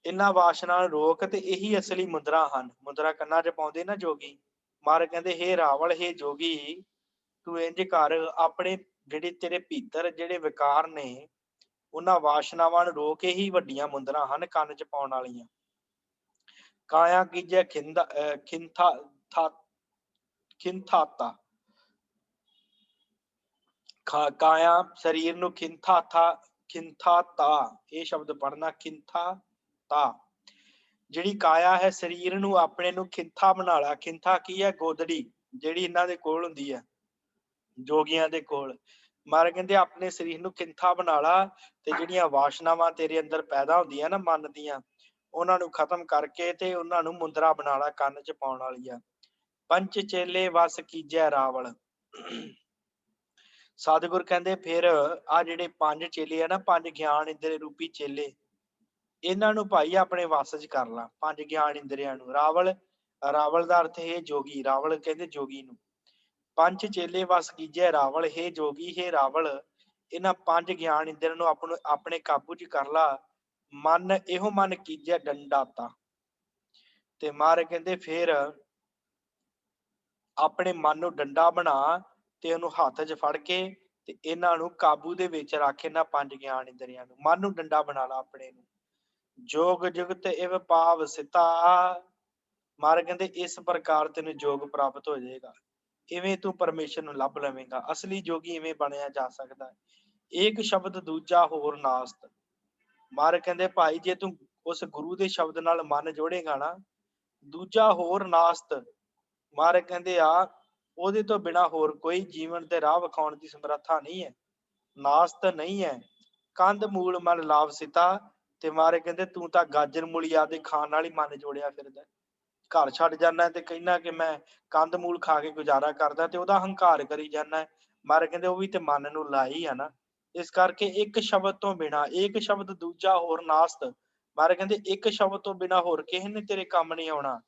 ਇਹਨਾਂ ਵਾਸ਼ਨਾ ਨੂੰ ਰੋਕ ਤੇ ਇਹੀ ਅਸਲੀ ਮੁੰਦਰਾ ਹਨ। ਮੁੰਦਰਾ ਕੰਨਾਂ 'ਚ ਪਾਉਂਦੇ ਨਾ ਜੋਗੀ। ਮਹਾਰਾਜ ਕਹਿੰਦੇ ਹੇ ਰਾਵਲ ਹੇ ਜੋਗੀ ਤੂੰ ਇੰਝ ਕਰ ਆਪਣੇ ਜਿਹੜੇ ਤੇਰੇ ਭੀਤਰ ਜਿਹੜੇ ਵਿਕਾਰ ਨੇ ਉਹਨਾਂ ਵਾਸ਼ਨਾਵਾਂ ਨੂੰ ਰੋਕ ਕੇ ਹੀ ਵੱਡੀਆਂ ਮੁੰਦਰਾਂ ਹਨ ਕੰਨ 'ਚ ਪਾਉਣ ਵਾਲੀਆਂ। ਕਾਇਆ ਕੀਜੈ ਖਿੰਥਾਤਾ। ਕਾਇਆ ਸਰੀਰ ਨੂੰ ਖਿੰਥਾਤਾ ਇਹ ਸ਼ਬਦ ਪੜਨਾ ਖਿੰਥਾਤਾ। ਜਿਹੜੀ ਕਾਇਆ ਹੈ ਸਰੀਰ ਨੂੰ ਆਪਣੇ ਨੂੰ ਖਿੰਥਾ ਬਣਾ ਲਾ। ਖਿੰਥਾ ਕੀ ਹੈ? ਗੋਦੜੀ ਜਿਹੜੀ ਇਹਨਾਂ ਦੇ ਕੋਲ ਹੁੰਦੀ ਹੈ ਜੋਗੀਆਂ ਦੇ ਕੋਲ। ਮਹਾਰਾਜ ਕਹਿੰਦੇ ਆਪਣੇ ਸਰੀਰ ਨੂੰ ਖਿੰਥਾ ਬਣਾ ਲਾ ਤੇ ਜਿਹੜੀਆਂ ਵਾਸ਼ਨਾਵਾਂ ਤੇਰੇ ਅੰਦਰ ਪੈਦਾ ਹੁੰਦੀਆਂ ਨਾ ਮਨ ਦੀਆਂ ਉਹਨਾਂ ਨੂੰ ਖਤਮ ਕਰਕੇ ਤੇ ਉਹਨਾਂ ਨੂੰ ਮੁੰਦਰਾ ਬਣਾ ਲਾ ਕੰਨ 'ਚ ਪਾਉਣ ਵਾਲੀਆਂ। ਪੰਚ ਚੇਲੇ ਵਸ ਕੀਜੈ ਰਾਵਲ। ਸਤਿਗੁਰ ਕਹਿੰਦੇ ਫਿਰ ਆ ਜਿਹੜੇ ਪੰਜ ਚੇਲੇ ਆ ਨਾ ਪੰਜ ਗਿਆਨ ਇੰਦਰੀ ਰੂਪੀ ਚੇਲੇ ਇਹਨਾਂ ਨੂੰ ਭਾਈ ਆਪਣੇ ਵੱਸ 'ਚ ਕਰ ਲਾ। ਪੰਜ ਗਿਆਨ ਇੰਦਰੀਆਂ ਨੂੰ। ਰਾਵਲ ਰਾਵਲ ਦਾ ਅਰਥ ਹੈ ਜੋਗੀ। ਰਾਵਲ ਕਹਿੰਦੇ ਜੋਗੀ ਨੂੰ। ਪੰਜ ਚੇਲੇ ਵਸ ਕੀਜੈ ਰਾਵਲ। ਹੇ ਜੋਗੀ ਹੇ ਰਾਵਲ ਇਹਨਾਂ ਪੰਜ ਗਿਆਨ ਇੰਦਰੀਆਂ ਨੂੰ ਆਪਣੇ ਕਾਬੂ 'ਚ ਕਰ ਲਾ। ਮਨ ਇਹੋ ਮਨ ਕੀਜੈ ਡੰਡਾਤਾ। ਤੇ ਮਹਾਰਾਜ ਕਹਿੰਦੇ ਫਿਰ ਆਪਣੇ ਮਨ ਨੂੰ ਡੰਡਾ ਬਣਾ ਤੇ ਉਹਨੂੰ ਹੱਥ 'ਚ ਫੜ ਕੇ ਤੇ ਇਹਨਾਂ ਨੂੰ ਕਾਬੂ ਦੇ ਵਿੱਚ ਰੱਖ। ਇਹਨਾਂ ਪੰਜ ਗਿਆਨ ਇੰਦਰੀਆਂ ਨੂੰ ਮਨ ਨੂੰ ਡੰਡਾ ਬਣਾ ਲਾ ਆਪਣੇ ਨੂੰ। ਜੋਗ ਜੁਗਤ ਇਵ ਪਾਵ ਸਿਤਾ। ਮਹਾਰਾਜ ਕਹਿੰਦੇ ਇਸ ਪ੍ਰਕਾਰ ਤੈਨੂੰ ਜੋਗ ਪ੍ਰਾਪਤ ਹੋ ਜਾਏਗਾ। ਇਵੇਂ ਤੂੰ ਪਰਮੇਸ਼ਰ ਨੂੰ ਲੱਭ ਲਵੇਂਗਾ। ਅਸਲੀ ਜੋਗੀ ਇਵੇਂ ਬਣਿਆ ਜਾ ਸਕਦਾ ਹੈ। ਏਕ ਸ਼ਬਦ ਦੂਜਾ ਹੋਰ ਨਾਸਤ। ਮਹਾਰਾਜ ਕਹਿੰਦੇ ਭਾਈ ਜੇ ਤੂੰ ਉਸ ਗੁਰੂ ਦੇ ਸ਼ਬਦ ਨਾਲ ਮਨ ਜੋੜੇਗਾ ਨਾ ਦੂਜਾ ਹੋਰ ਨਾਸਤ। ਮਹਾਰਾਜ ਕਹਿੰਦੇ ਆ ਉਹਦੇ ਤੋਂ ਬਿਨਾਂ ਹੋਰ ਕੋਈ ਜੀਵਨ ਤੇ ਰਾਹ ਵਿਖਾਉਣ ਦੀ ਸਮਰੱਥਾ ਨਹੀਂ ਹੈ। ਨਾਸਤ ਨਹੀਂ ਹੈ। ਕੰਧ ਮੂਲ ਮਨ ਲਾਭ ਸਿਤਾ। ਤੇ ਮਹਾਰਾਜ ਕਹਿੰਦੇ ਤੂੰ ਤਾਂ ਗਾਜਰ ਮੂਲੀ ਆਦਿ ਖਾਣ ਨਾਲ ਹੀ ਮਨ ਜੋੜਿਆ ਫਿਰਦਾ। ਘਰ ਛੱਡ ਜਾਣਾ ਤੇ ਕਹਿਣਾ ਕਿ ਮੈਂ ਕੰਧ ਮੂਲ ਖਾ ਕੇ ਗੁਜ਼ਾਰਾ ਕਰਦਾ ਤੇ ਉਹਦਾ ਹੰਕਾਰ ਕਰੀ ਜਾਣਾ। ਮਹਾਰਾਜ ਕਹਿੰਦੇ ਉਹ ਵੀ ਤੇ ਮਨ ਨੂੰ ਲਾਈ ਆ ਨਾ। ਇਸ ਕਰਕੇ ਇੱਕ ਸ਼ਬਦ ਤੋਂ ਬਿਨਾਂ ਇੱਕ ਸ਼ਬਦ ਦੂਜਾ ਹੋਰ ਨਾਸਤ। ਮਹਾਰਾਜ ਕਹਿੰਦੇ ਇੱਕ ਸ਼ਬਦ ਤੋਂ ਬਿਨਾਂ ਹੋਰ ਕਿਸੇ ਨੇ ਤੇਰੇ ਕੰਮ ਨਹੀਂ ਆਉਣਾ।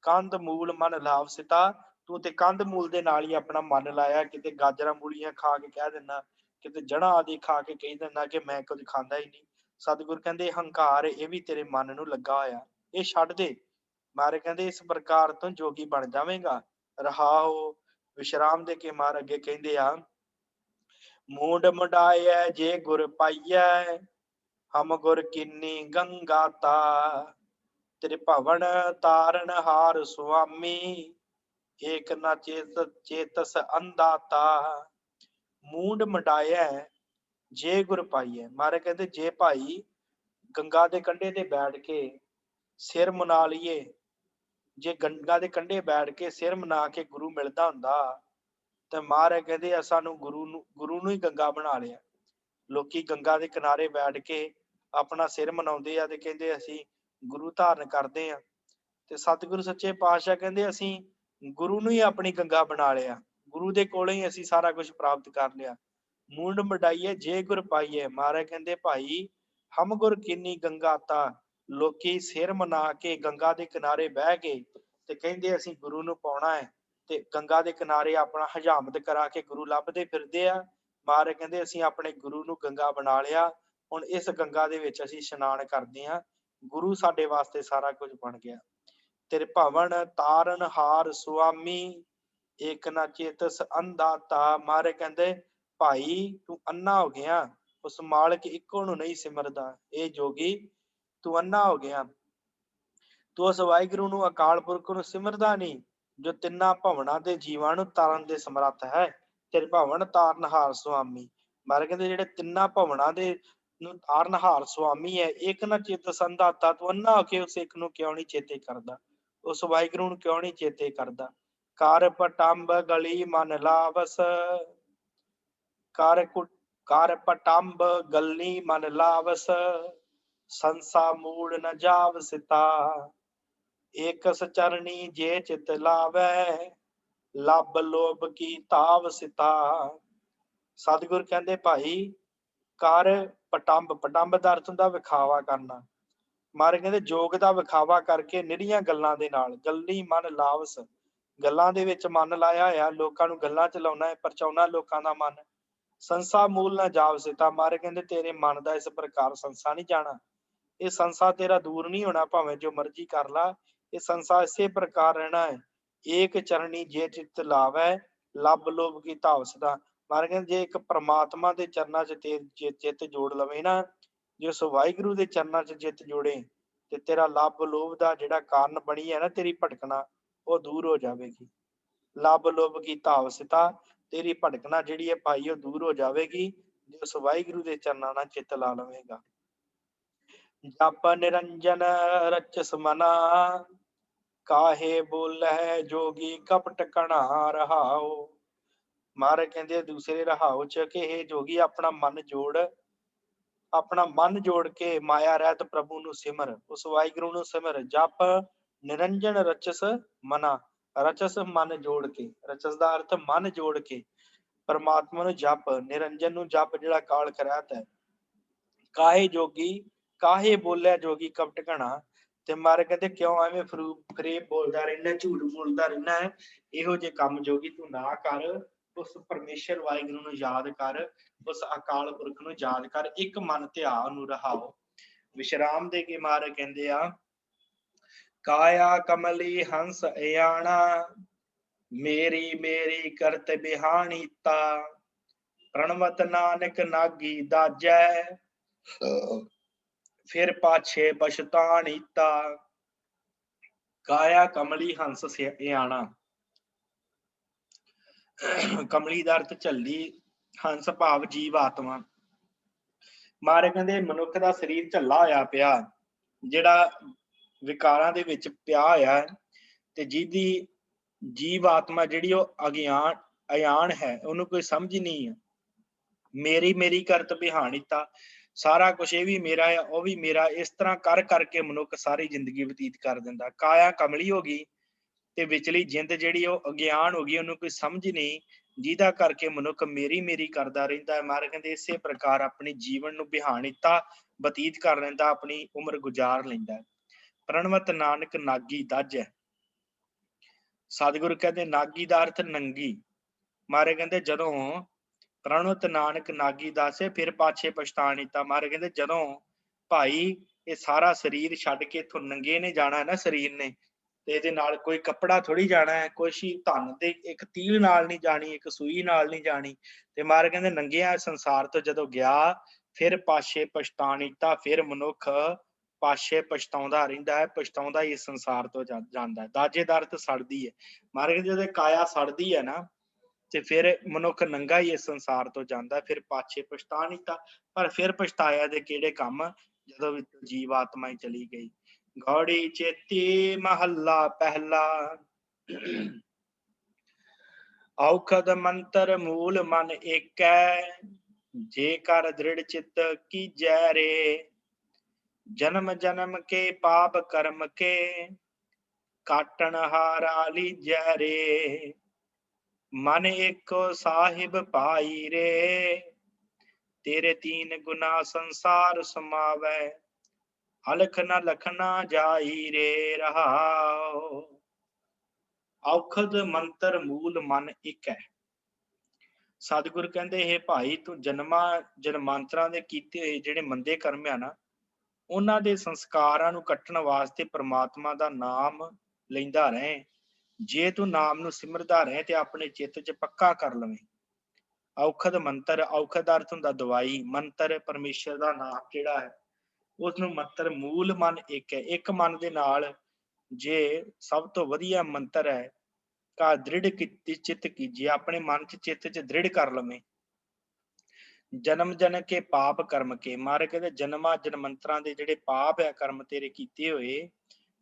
ਕੰਧ ਮੂਲ ਮਨ ਲਾਭ ਸਿਤਾ। ਤੂੰ ਤੇ ਕੰਧ ਮੂਲ ਦੇ ਨਾਲ ਹੀ ਆਪਣਾ ਮਨ ਲਾਇਆ। ਕਿਤੇ ਗਾਜਰਾਂ ਮੂਲੀਆਂ ਖਾ ਕੇ ਕਹਿ ਦਿੰਦਾ ਕਿਤੇ ਜੜ੍ਹਾਂ ਆਦਿ ਖਾ ਕੇ ਕਹਿ ਦਿੰਦਾ ਕਿ ਮੈਂ ਕੁਝ ਖਾਂਦਾ ਹੀ ਨਹੀਂ। ਸਤਿਗੁਰ ਕਹਿੰਦੇ ਹੰਕਾਰ ਇਹ ਵੀ ਤੇਰੇ ਮਨ ਨੂੰ ਲੱਗਾ ਹੋਇਆ ਇਹ ਛੱਡ ਦੇ। ਮਹਾਰਾਜ ਕਹਿੰਦੇ ਇਸ ਪ੍ਰਕਾਰ ਤੋਂ ਜੋਗੀ ਬਣ ਜਾਵੇਂਗਾ। ਰਹਾਉ ਵਿਸ਼ਰਾਮ ਦੇ ਕੇ ਮਹਾਰਾਜ ਅੱਗੇ ਕਹਿੰਦੇ ਆ ਮੂੰਡ ਮੁੰਡਾਇਐ ਜੇ ਗੁਰ ਪਾਈਐ। ਹਮ ਗੁਰ ਕੀਨੀ ਗੰਗਾਤਾ। ਤ੍ਰਿਭਵਨ ਤਾਰਨ ਹਾਰ ਸੁਆਮੀ। ਏਕ ਨਾ ਚੇਤਸ ਅੰਧਾਤਾ। ਮੂੰਡ ਮੁੰਡਾਇਐ ਜੇ ਗੁਰ ਪਾਈਐ। ਮਹਾਰਾਜ ਕਹਿੰਦੇ ਜੇ ਭਾਈ ਗੰਗਾ ਦੇ ਕੰਢੇ ਤੇ ਬੈਠ ਕੇ ਸਿਰ ਮੁਨਾ ਲਈਏ। ਜੇ ਗੰਗਾ ਦੇ ਕੰਢੇ ਬੈਠ ਕੇ ਸਿਰ ਮੁਨਾ ਕੇ ਗੁਰੂ ਮਿਲਦਾ ਹੁੰਦਾ ਤੇ ਮਹਾਰਾਜ ਕਹਿੰਦੇ ਸਾਨੂੰ ਗੁਰੂ ਨੂੰ ਹੀ ਗੰਗਾ ਬਣਾ ਲਿਆ। ਲੋਕੀ ਗੰਗਾ ਦੇ ਕਿਨਾਰੇ ਬੈਠ ਕੇ ਆਪਣਾ ਸਿਰ ਮਨਾਉਂਦੇ ਆ ਤੇ ਕਹਿੰਦੇ ਅਸੀਂ ਗੁਰੂ ਧਾਰਨ ਕਰਦੇ ਆ। ਤੇ ਸਤਿਗੁਰੂ ਸੱਚੇ ਪਾਤਸ਼ਾਹ ਕਹਿੰਦੇ ਅਸੀਂ ਗੁਰੂ ਨੂੰ ਹੀ ਆਪਣੀ ਗੰਗਾ ਬਣਾ ਲਿਆ। ਗੁਰੂ ਦੇ ਕੋਲੋਂ ਹੀ ਅਸੀਂ ਸਾਰਾ ਕੁਝ ਪ੍ਰਾਪਤ ਕਰ ਲਿਆ। ਮੂੰਡ ਮੁੰਡਾਈਏ ਜੇ ਗੁਰ ਪਾਈਏ। ਮਹਾਰਾਜ ਕਹਿੰਦੇ ਭਾਈ ਹਮ ਗੁਰ ਕੀਨੀ ਗੰਗਾਤਾ। ਲੋਕੀ ਸਿਰ ਮਨਾ ਕੇ ਗੰਗਾ ਦੇ ਕਿਨਾਰੇ ਬਹਿ ਕੇ ਤੇ ਕਹਿੰਦੇ ਅਸੀਂ ਗੁਰੂ ਨੂੰ ਪਾਉਣਾ ਹੈ ਤੇ ਗੰਗਾ ਦੇ ਕਿਨਾਰੇ ਆਪਣਾ ਹਜਾਮਤ ਕਰਾ ਕੇ ਗੁਰੂ ਲੱਭਦੇ ਫਿਰਦੇ ਆ। ਮਹਾਰਾਜ ਕਹਿੰਦੇ ਅਸੀਂ ਆਪਣੇ ਗੁਰੂ ਨੂੰ ਗੰਗਾ ਬਣਾ ਲਿਆ। ਹੁਣ ਇਸ ਗੰਗਾ ਦੇ ਵਿੱਚ ਅਸੀਂ ਇਸ਼ਨਾਨ ਕਰਦੇ ਹਾਂ। ਗੁਰੂ ਸਾਡੇ ਵਾਸਤੇ ਸਾਰਾ ਕੁਝ ਬਣ ਗਿਆ। ਤ੍ਰਿਭਵਨ ਤਾਰਨ ਹਾਰ ਸੁਆਮੀ। ਏਕ ਨਾ ਚੇਤਸ ਅੰਧਾਤਾ। ਮਹਾਰਾਜ ਕਹਿੰਦੇ ਭਾਈ ਤੂੰ ਅੰਨਾ ਹੋ ਗਿਆ, ਉਸ ਮਾਲਕ ਇੱਕੋ ਨੂੰ ਨਹੀਂ ਸਿਮਰਦਾ। ਇਹ ਜੋਗੀ ਤੂੰ ਅੰਨਾ ਹੋ ਗਿਆ, ਤੂੰ ਉਸ ਵਾਹਿਗੁਰੂ ਨੂੰ, ਅਕਾਲ ਪੁਰਖ ਨੂੰ ਸਿਮਰਦਾ ਨਹੀਂ, ਜੋ ਤਿੰਨਾਂ ਭਵਨਾਂ ਦੇ ਜੀਵਾਂ ਨੂੰ ਤਾਰਨ ਦੇ ਸਮਰੱਥ ਹੈ। ਤੇਰੇ ਭਵਨ ਤਾਰਨਹਾਰ ਸੁਆਮੀ। ਮਹਾਰਾਜ ਕਹਿੰਦੇ ਜਿਹੜੇ ਤਿੰਨਾਂ ਭਵਨਾਂ ਦੇ ਨੂੰ ਤਾਰਨਹਾਰ ਸੁਆਮੀ ਹੈ, ਇੱਕ ਨਾ ਚਿੱਤ ਸੰਧਾਤਾ, ਤੂੰ ਅੰਨਾ ਹੋ ਕੇ ਉਸ ਇੱਕ ਨੂੰ ਕਿਉਂ ਨਹੀਂ ਚੇਤੇ ਕਰਦਾ, ਉਸ ਵਾਹਿਗੁਰੂ ਨੂੰ ਕਿਉਂ ਨਹੀਂ ਚੇਤੇ ਕਰਦਾ। ਕਰ ਪਟੰਬ ਗਲੀ ਮਨ ਲਾਵਸ, ਕਰ ਪਟੰਬ ਗਲੀ ਮਨ ਲਾਵਸ, ਸੰਸਾ ਮੂੜ ਨ ਜਾਵ ਸਿਤਾ, ਏਕਸ ਚਰਣੀ ਜੇ ਚਿਤ ਲਾਵੈ, ਲੱਭ ਲੋਭ ਕੀ ਤਾਵ ਸਿਤਾ। ਸਤਿਗੁਰ ਕਹਿੰਦੇ ਭਾਈ ਕਰ ਪਟੰਬ, ਪਟੰਬ ਦਾ ਅਰਥ ਹੁੰਦਾ ਵਿਖਾਵਾ ਕਰਨਾ। ਮਹਾਰਾਜ ਕਹਿੰਦੇ ਜੋਗ ਦਾ ਵਿਖਾਵਾ ਕਰਕੇ ਨਿਰੀਆਂ ਗੱਲਾਂ ਦੇ ਨਾਲ, ਗੱਲੀ ਮਨ ਲਾਵਸ, ਗੱਲਾਂ ਦੇ ਵਿੱਚ ਮਨ ਲਾਇਆ ਹੋਇਆ, ਲੋਕਾਂ ਨੂੰ ਗੱਲਾਂ ਚ ਲਾਉਣਾ ਹੈ, ਪਰਚਾਉਣਾ ਲੋਕਾਂ ਦਾ ਮਨ। ਸੰਸਾ ਮੂਲ ਨਾ ਜਾਵ ਸਿਤਾ, ਮਹਾਰਾਜ ਕਹਿੰਦੇ ਤੇਰੇ ਮਨ ਦਾ ਇਸ ਪ੍ਰਕਾਰ ਸੰਸਾ ਨਹੀਂ ਜਾਣਾ, ਇਹ ਸੰਸਾ ਤੇਰਾ ਦੂਰ ਨਹੀਂ ਹੋਣਾ, ਭਾਵੇਂ ਜੋ ਮਰਜ਼ੀ ਕਰ ਲਾ, ਇਹ ਸੰਸਾ ਇਸੇ ਪ੍ਰਕਾਰ ਰਹਿਣਾ ਹੈ। ਏਕ ਚਰਣੀ ਜੇ ਚਿੱਤ ਲਾਵੈ, ਲੱਭ ਲੋਭ ਕੀ ਧਾਵ ਸਦਾ। ਮਹਾਰਾਜ ਕਹਿੰਦੇ ਜੇ ਇੱਕ ਪ੍ਰਮਾਤਮਾ ਦੇ ਚਰਨਾਂ ਚ ਚਿੱਤ ਜੋੜ ਲਵੇ ਨਾ, ਜੇ ਉਸ ਵਾਹਿਗੁਰੂ ਦੇ ਚਰਨਾਂ ਚ ਚਿੱਤ ਜੋੜੇ, ਤੇ ਤੇਰਾ ਲੱਭ ਲੋਭ ਦਾ ਜਿਹੜਾ ਕਾਰਨ ਬਣੀ ਹੈ ਨਾ ਤੇਰੀ ਭਟਕਣਾ, ਉਹ ਦੂਰ ਹੋ ਜਾਵੇਗੀ। ਲੱਭ ਲੋਭ ਕੀ ਧਾਵ ਸਿਤਾ, ਤੇਰੀ ਭਟਕਣਾ ਜਿਹੜੀ ਹੈ ਭਾਈ ਉਹ ਦੂਰ ਹੋ ਜਾਵੇਗੀ, ਜੇ ਉਸ ਵਾਹਿਗੁਰੂ ਦੇ ਚਰਨਾਂ ਨਾਲ ਚਿੱਤ ਲਾ ਲਵੇਗਾ। ਜਪ ਨਿਰੰਜਨ ਰਚਸ ਮਨਾ, ਕਾਹੇ ਬੋਲੇ ਜੋਗੀ ਕਪਟ ਕਣਾ ਰਹਾਓ। ਮਹਾਰਾਜ ਕਹਿੰਦੇ ਦੂਸਰੇ ਰਹਾਓ ਚ ਕਿ ਇਹ ਜੋਗੀ ਆਪਣਾ ਮਨ ਜੋੜ, ਆਪਣਾ ਮਨ ਜੋੜ ਕੇ ਮਾਇਆ ਰਹਿਤ ਪ੍ਰਭੂ ਨੂੰ ਸਿਮਰ, ਉਸ ਵਾਹਿਗੁਰੂ ਨੂੰ ਸਿਮਰ। ਜਪ ਨਿਰੰਜਨ ਰਚਸ ਮਨਾ, ਰਚਸ ਮਨ ਜੋੜ ਕੇ, ਰਚਸ ਦਾ ਅਰਥ ਮਨ ਜੋੜ ਕੇ ਪਰਮਾਤਮਾ ਨੂੰ ਜਪ, ਨਿਰੰਜਨ ਨੂੰ ਜਪ ਜਿਹੜਾ ਕਾਲਖ ਰਹਿਤ ਹੈ। ਕਾਹੇ ਜੋਗੀ, ਕਾਹੇ ਬੋਲਿਆ ਜੋਗੀ ਕਪਟ ਘਣਾ, ਤੇ ਮਹਾਰਾਜ ਕਹਿੰਦੇ ਕਿਉਂ ਐਵੇਂ ਫਰੇਬ ਬੋਲਦਾ ਰਹਿਣਾ, ਝੂਠ ਬੋਲਦਾ ਰਹਿਣਾ ਹੈ, ਇਹੋ ਜਿਹੇ ਕੰਮ ਜੋਗੀ ਤੂੰ ਨਾ ਕਰ। ਉਸ ਪਰਮੇਸ਼ਰ ਵਾਹਿਗੁਰੂ ਨੂੰ ਯਾਦ ਕਰ, ਉਸ ਅਕਾਲ ਪੁਰਖ ਨੂੰ ਯਾਦ ਕਰ, ਇੱਕ ਮਨ ਧਿਆਨ ਨੂੰ ਰਹਾਓ। ਵਿਸ਼ਰਾਮ ਦੇ ਕੇ ਮਹਾਰਾਜ ਕਹਿੰਦੇ ਆ, ਕਾਇਆ ਕਮਲੀ ਹੰਸ ਇਆਣਾ, ਮੇਰੀ ਮੇਰੀ ਕਰਤ ਬਿਹਾਣੀਤਾ, ਪ੍ਰਣਵਤ ਨਾਨਕ ਨਾਗੀ ਦਾਜੈ, ਫਿਰ ਪਾਛੇ ਪਛਤਾਣੀਤਾ। ਕਾਇਆ ਕਮਲੀ ਹੰਸ ਇਆਣਾ, ਕਮਲੀ ਦਾ ਅਰਥ ਝੱਲੀ, ਹੰਸ ਭਾਵ ਜੀਵ ਆਤਮਾ। ਮਹਾਰਾਜ ਕਹਿੰਦੇ ਮਨੁੱਖ ਦਾ ਸਰੀਰ ਝੱਲਾ ਹੋਇਆ ਪਿਆ, ਜਿਹੜਾ ਵਿਕਾਰਾਂ ਦੇ ਵਿੱਚ ਪਿਆ ਹੋਇਆ, ਤੇ ਜਿਹਦੀ ਜੀਵ ਆਤਮਾ ਜਿਹੜੀ ਉਹ ਅਗਿਆਨ ਹੈ, ਉਹਨੂੰ ਕੋਈ ਸਮਝ ਨਹੀਂ ਹੈ। ਮੇਰੀ ਮੇਰੀ ਕਰਤ ਬਿਹਾਣੀਤਾ, ਸਾਰਾ ਕੁਛ ਇਹ ਵੀ ਮੇਰਾ ਹੈ, ਉਹ ਵੀ ਮੇਰਾ, ਇਸ ਤਰ੍ਹਾਂ ਕਰ ਕਰਕੇ ਮਨੁੱਖ ਸਾਰੀ ਜ਼ਿੰਦਗੀ ਬਤੀਤ ਕਰ ਦਿੰਦਾ। ਕਾਇਆ ਕਮਲੀ ਹੋ ਗਈ, ਤੇ ਵਿਚਲੀ ਜਿੰਦ ਜਿਹੜੀ ਉਹ ਅਗਿਆਨ ਹੋ ਗਈ, ਉਹਨੂੰ ਕੋਈ ਸਮਝ ਨਹੀਂ, ਜਿਹਦਾ ਕਰਕੇ ਮਨੁੱਖ ਮੇਰੀ ਮੇਰੀ ਕਰਦਾ ਰਹਿੰਦਾ ਹੈ। ਮਹਾਰਾਜ ਕਹਿੰਦੇ ਇਸੇ ਪ੍ਰਕਾਰ ਆਪਣੀ ਜੀਵਨ ਨੂੰ ਬਿਹਾਣੀਤਾ ਬਤੀਤ ਕਰ ਲੈਂਦਾ, ਆਪਣੀ ਉਮਰ ਗੁਜ਼ਾਰ ਲੈਂਦਾ। ਪ੍ਰਣਵਤ ਨਾਨਕ ਨਾਗੀ ਦੱਜ ਹੈ, ਸਤਿਗੁਰੂ ਕਹਿੰਦੇ ਨਾਗੀ ਦਾ ਅਰਥ ਨੰਗੀ। ਮਹਾਰਾਜ ਕਹਿੰਦੇ ਜਦੋਂ ਪ੍ਰਣਵਤ ਨਾਨਕ ਨਾਗੀ ਦਾਸੇ, ਫਿਰ ਪਾਛੇ ਪਛਤਾਣੀਤਾ। ਮਹਾਰਾਜ ਕਹਿੰਦੇ ਜਦੋਂ ਭਾਈ ਇਹ ਸਾਰਾ ਸਰੀਰ ਛੱਡ ਕੇ ਇੱਥੋਂ ਨੰਗੇ ਨੇ ਜਾਣਾ ਹੈ ਨਾ, ਸਰੀਰ ਨੇ, ਤੇ ਇਹਦੇ ਨਾਲ ਕੋਈ ਕੱਪੜਾ ਥੋੜੀ ਜਾਣਾ ਹੈ, ਕੁਛ ਹੀ ਧਨ ਦੇ ਇੱਕ ਤੀਰ ਨਾਲ ਨਹੀਂ ਜਾਣੀ, ਇੱਕ ਸੂਈ ਨਾਲ ਨਹੀਂ ਜਾਣੀ। ਤੇ ਮਹਾਰਾਜ ਕਹਿੰਦੇ ਨੰਗਿਆ ਸੰਸਾਰ ਤੋਂ ਜਦੋਂ ਗਿਆ, ਫਿਰ ਪਾਛੇ ਪਛਤਾਣੀਤਾ, ਫਿਰ ਮਨੁੱਖ ਪਾਛੇ ਪਛਤਾਉਂਦਾ ਰਹਿੰਦਾ ਹੈ, ਪਛਤਾਉਂਦਾ ਹੀ ਇਸ ਸੰਸਾਰ ਤੋਂ ਜਾਂਦਾ ਹੈ। ਦਾਜੇ ਦਾ ਅਰਥ ਸੜਦੀ ਹੈ। ਮਹਾਰਾਜ ਕਹਿੰਦੇ ਜਦੋਂ ਕਾਇਆ ਸੜਦੀ ਹੈ ਨਾ, ਤੇ ਫਿਰ ਮਨੁੱਖ ਨੰਗਾ ਹੀ ਇਸ ਸੰਸਾਰ ਤੋਂ ਜਾਂਦਾ, ਫਿਰ ਪਾਛੇ ਪਛਤਾਣੀਤਾ। ਪਰ ਫਿਰ ਪਛਤਾਇਆ ਦੇ ਕਿਹੜੇ ਕੰਮ, ਜਦੋਂ ਜੀਵ ਆਤਮਾ ਹੀ ਚਲੀ ਗਈ। ਗੌੜੀ ਚੇਤੀ ਮਹੱਲਾ ਪਹਿਲਾ, ਔਖਦ ਮੰਤਰ ਮੂਲ ਮਨ ਏਕੈ, ਜੇ ਕਰ ਦ੍ਰਿੜ ਚਿੱਤ ਕੀਜੈ ਰੇ, ਜਨਮ ਜਨਮ ਕੇ ਪਾਪ ਕਰਮ ਕੇ, ਕਾਟਣ ਹਾਰਾ ਲੀਜੈ ਰੇ, ਮਨ ਏਕੋ ਸਾਹਿਬ ਪਾਈ ਰੇ, ਤੇਰੇ ਤੀਨ ਗੁਨਾ ਸੰਸਾਰ ਸਮਾਵੈ, ਅਲਖ ਨ ਲਖਣਾ ਜਾਈ ਰੇ ਰਹਾਉ। ਔਖਦ ਮੰਤਰ ਮੂਲ ਮਨ ਇੱਕ ਹੈ। ਸਤਿਗੁਰ ਕਹਿੰਦੇ ਇਹ ਭਾਈ ਤੂੰ ਜਨਮਾਂਤਰਾਂ ਦੇ ਕੀਤੇ ਹੋਏ ਜਿਹੜੇ ਮੰਦੇ ਕਰਮ ਆ ਨਾ, ਉਹਨਾਂ ਦੇ ਸੰਸਕਾਰਾਂ ਨੂੰ ਕੱਟਣ ਵਾਸਤੇ ਪ੍ਰਮਾਤਮਾ ਦਾ ਨਾਮ ਲੈਂਦਾ ਰਹੇ। ਜੇ ਤੂੰ ਨਾਮ ਨੂੰ ਸਿਮਰਦਾ ਰਹੇ ਤੇ ਆਪਣੇ ਚਿੱਤ 'ਚ ਪੱਕਾ ਕਰ ਲਵੇਂ, औखद मंत्र, औखद अर्थ हुंदा दवाई, मंत्र परमेश्वर दा नाम जिहड़ा है उसनूं मंत्र मूल मन एक है। एक मन दे नाल जे सब तो वधिया मंत्र है का दृढ़ चित्त कीजिए, अपने मन च चित्त च दृढ़ कर लवें। जन्म जन के पाप कर्म के, महाराज कहते जन्मां जन्मंतरां दे ਜਿਹੜੇ ਪਾਪ ਹੈ ਕਰਮ ਤੇਰੇ ਕੀਤੇ ਹੋਏ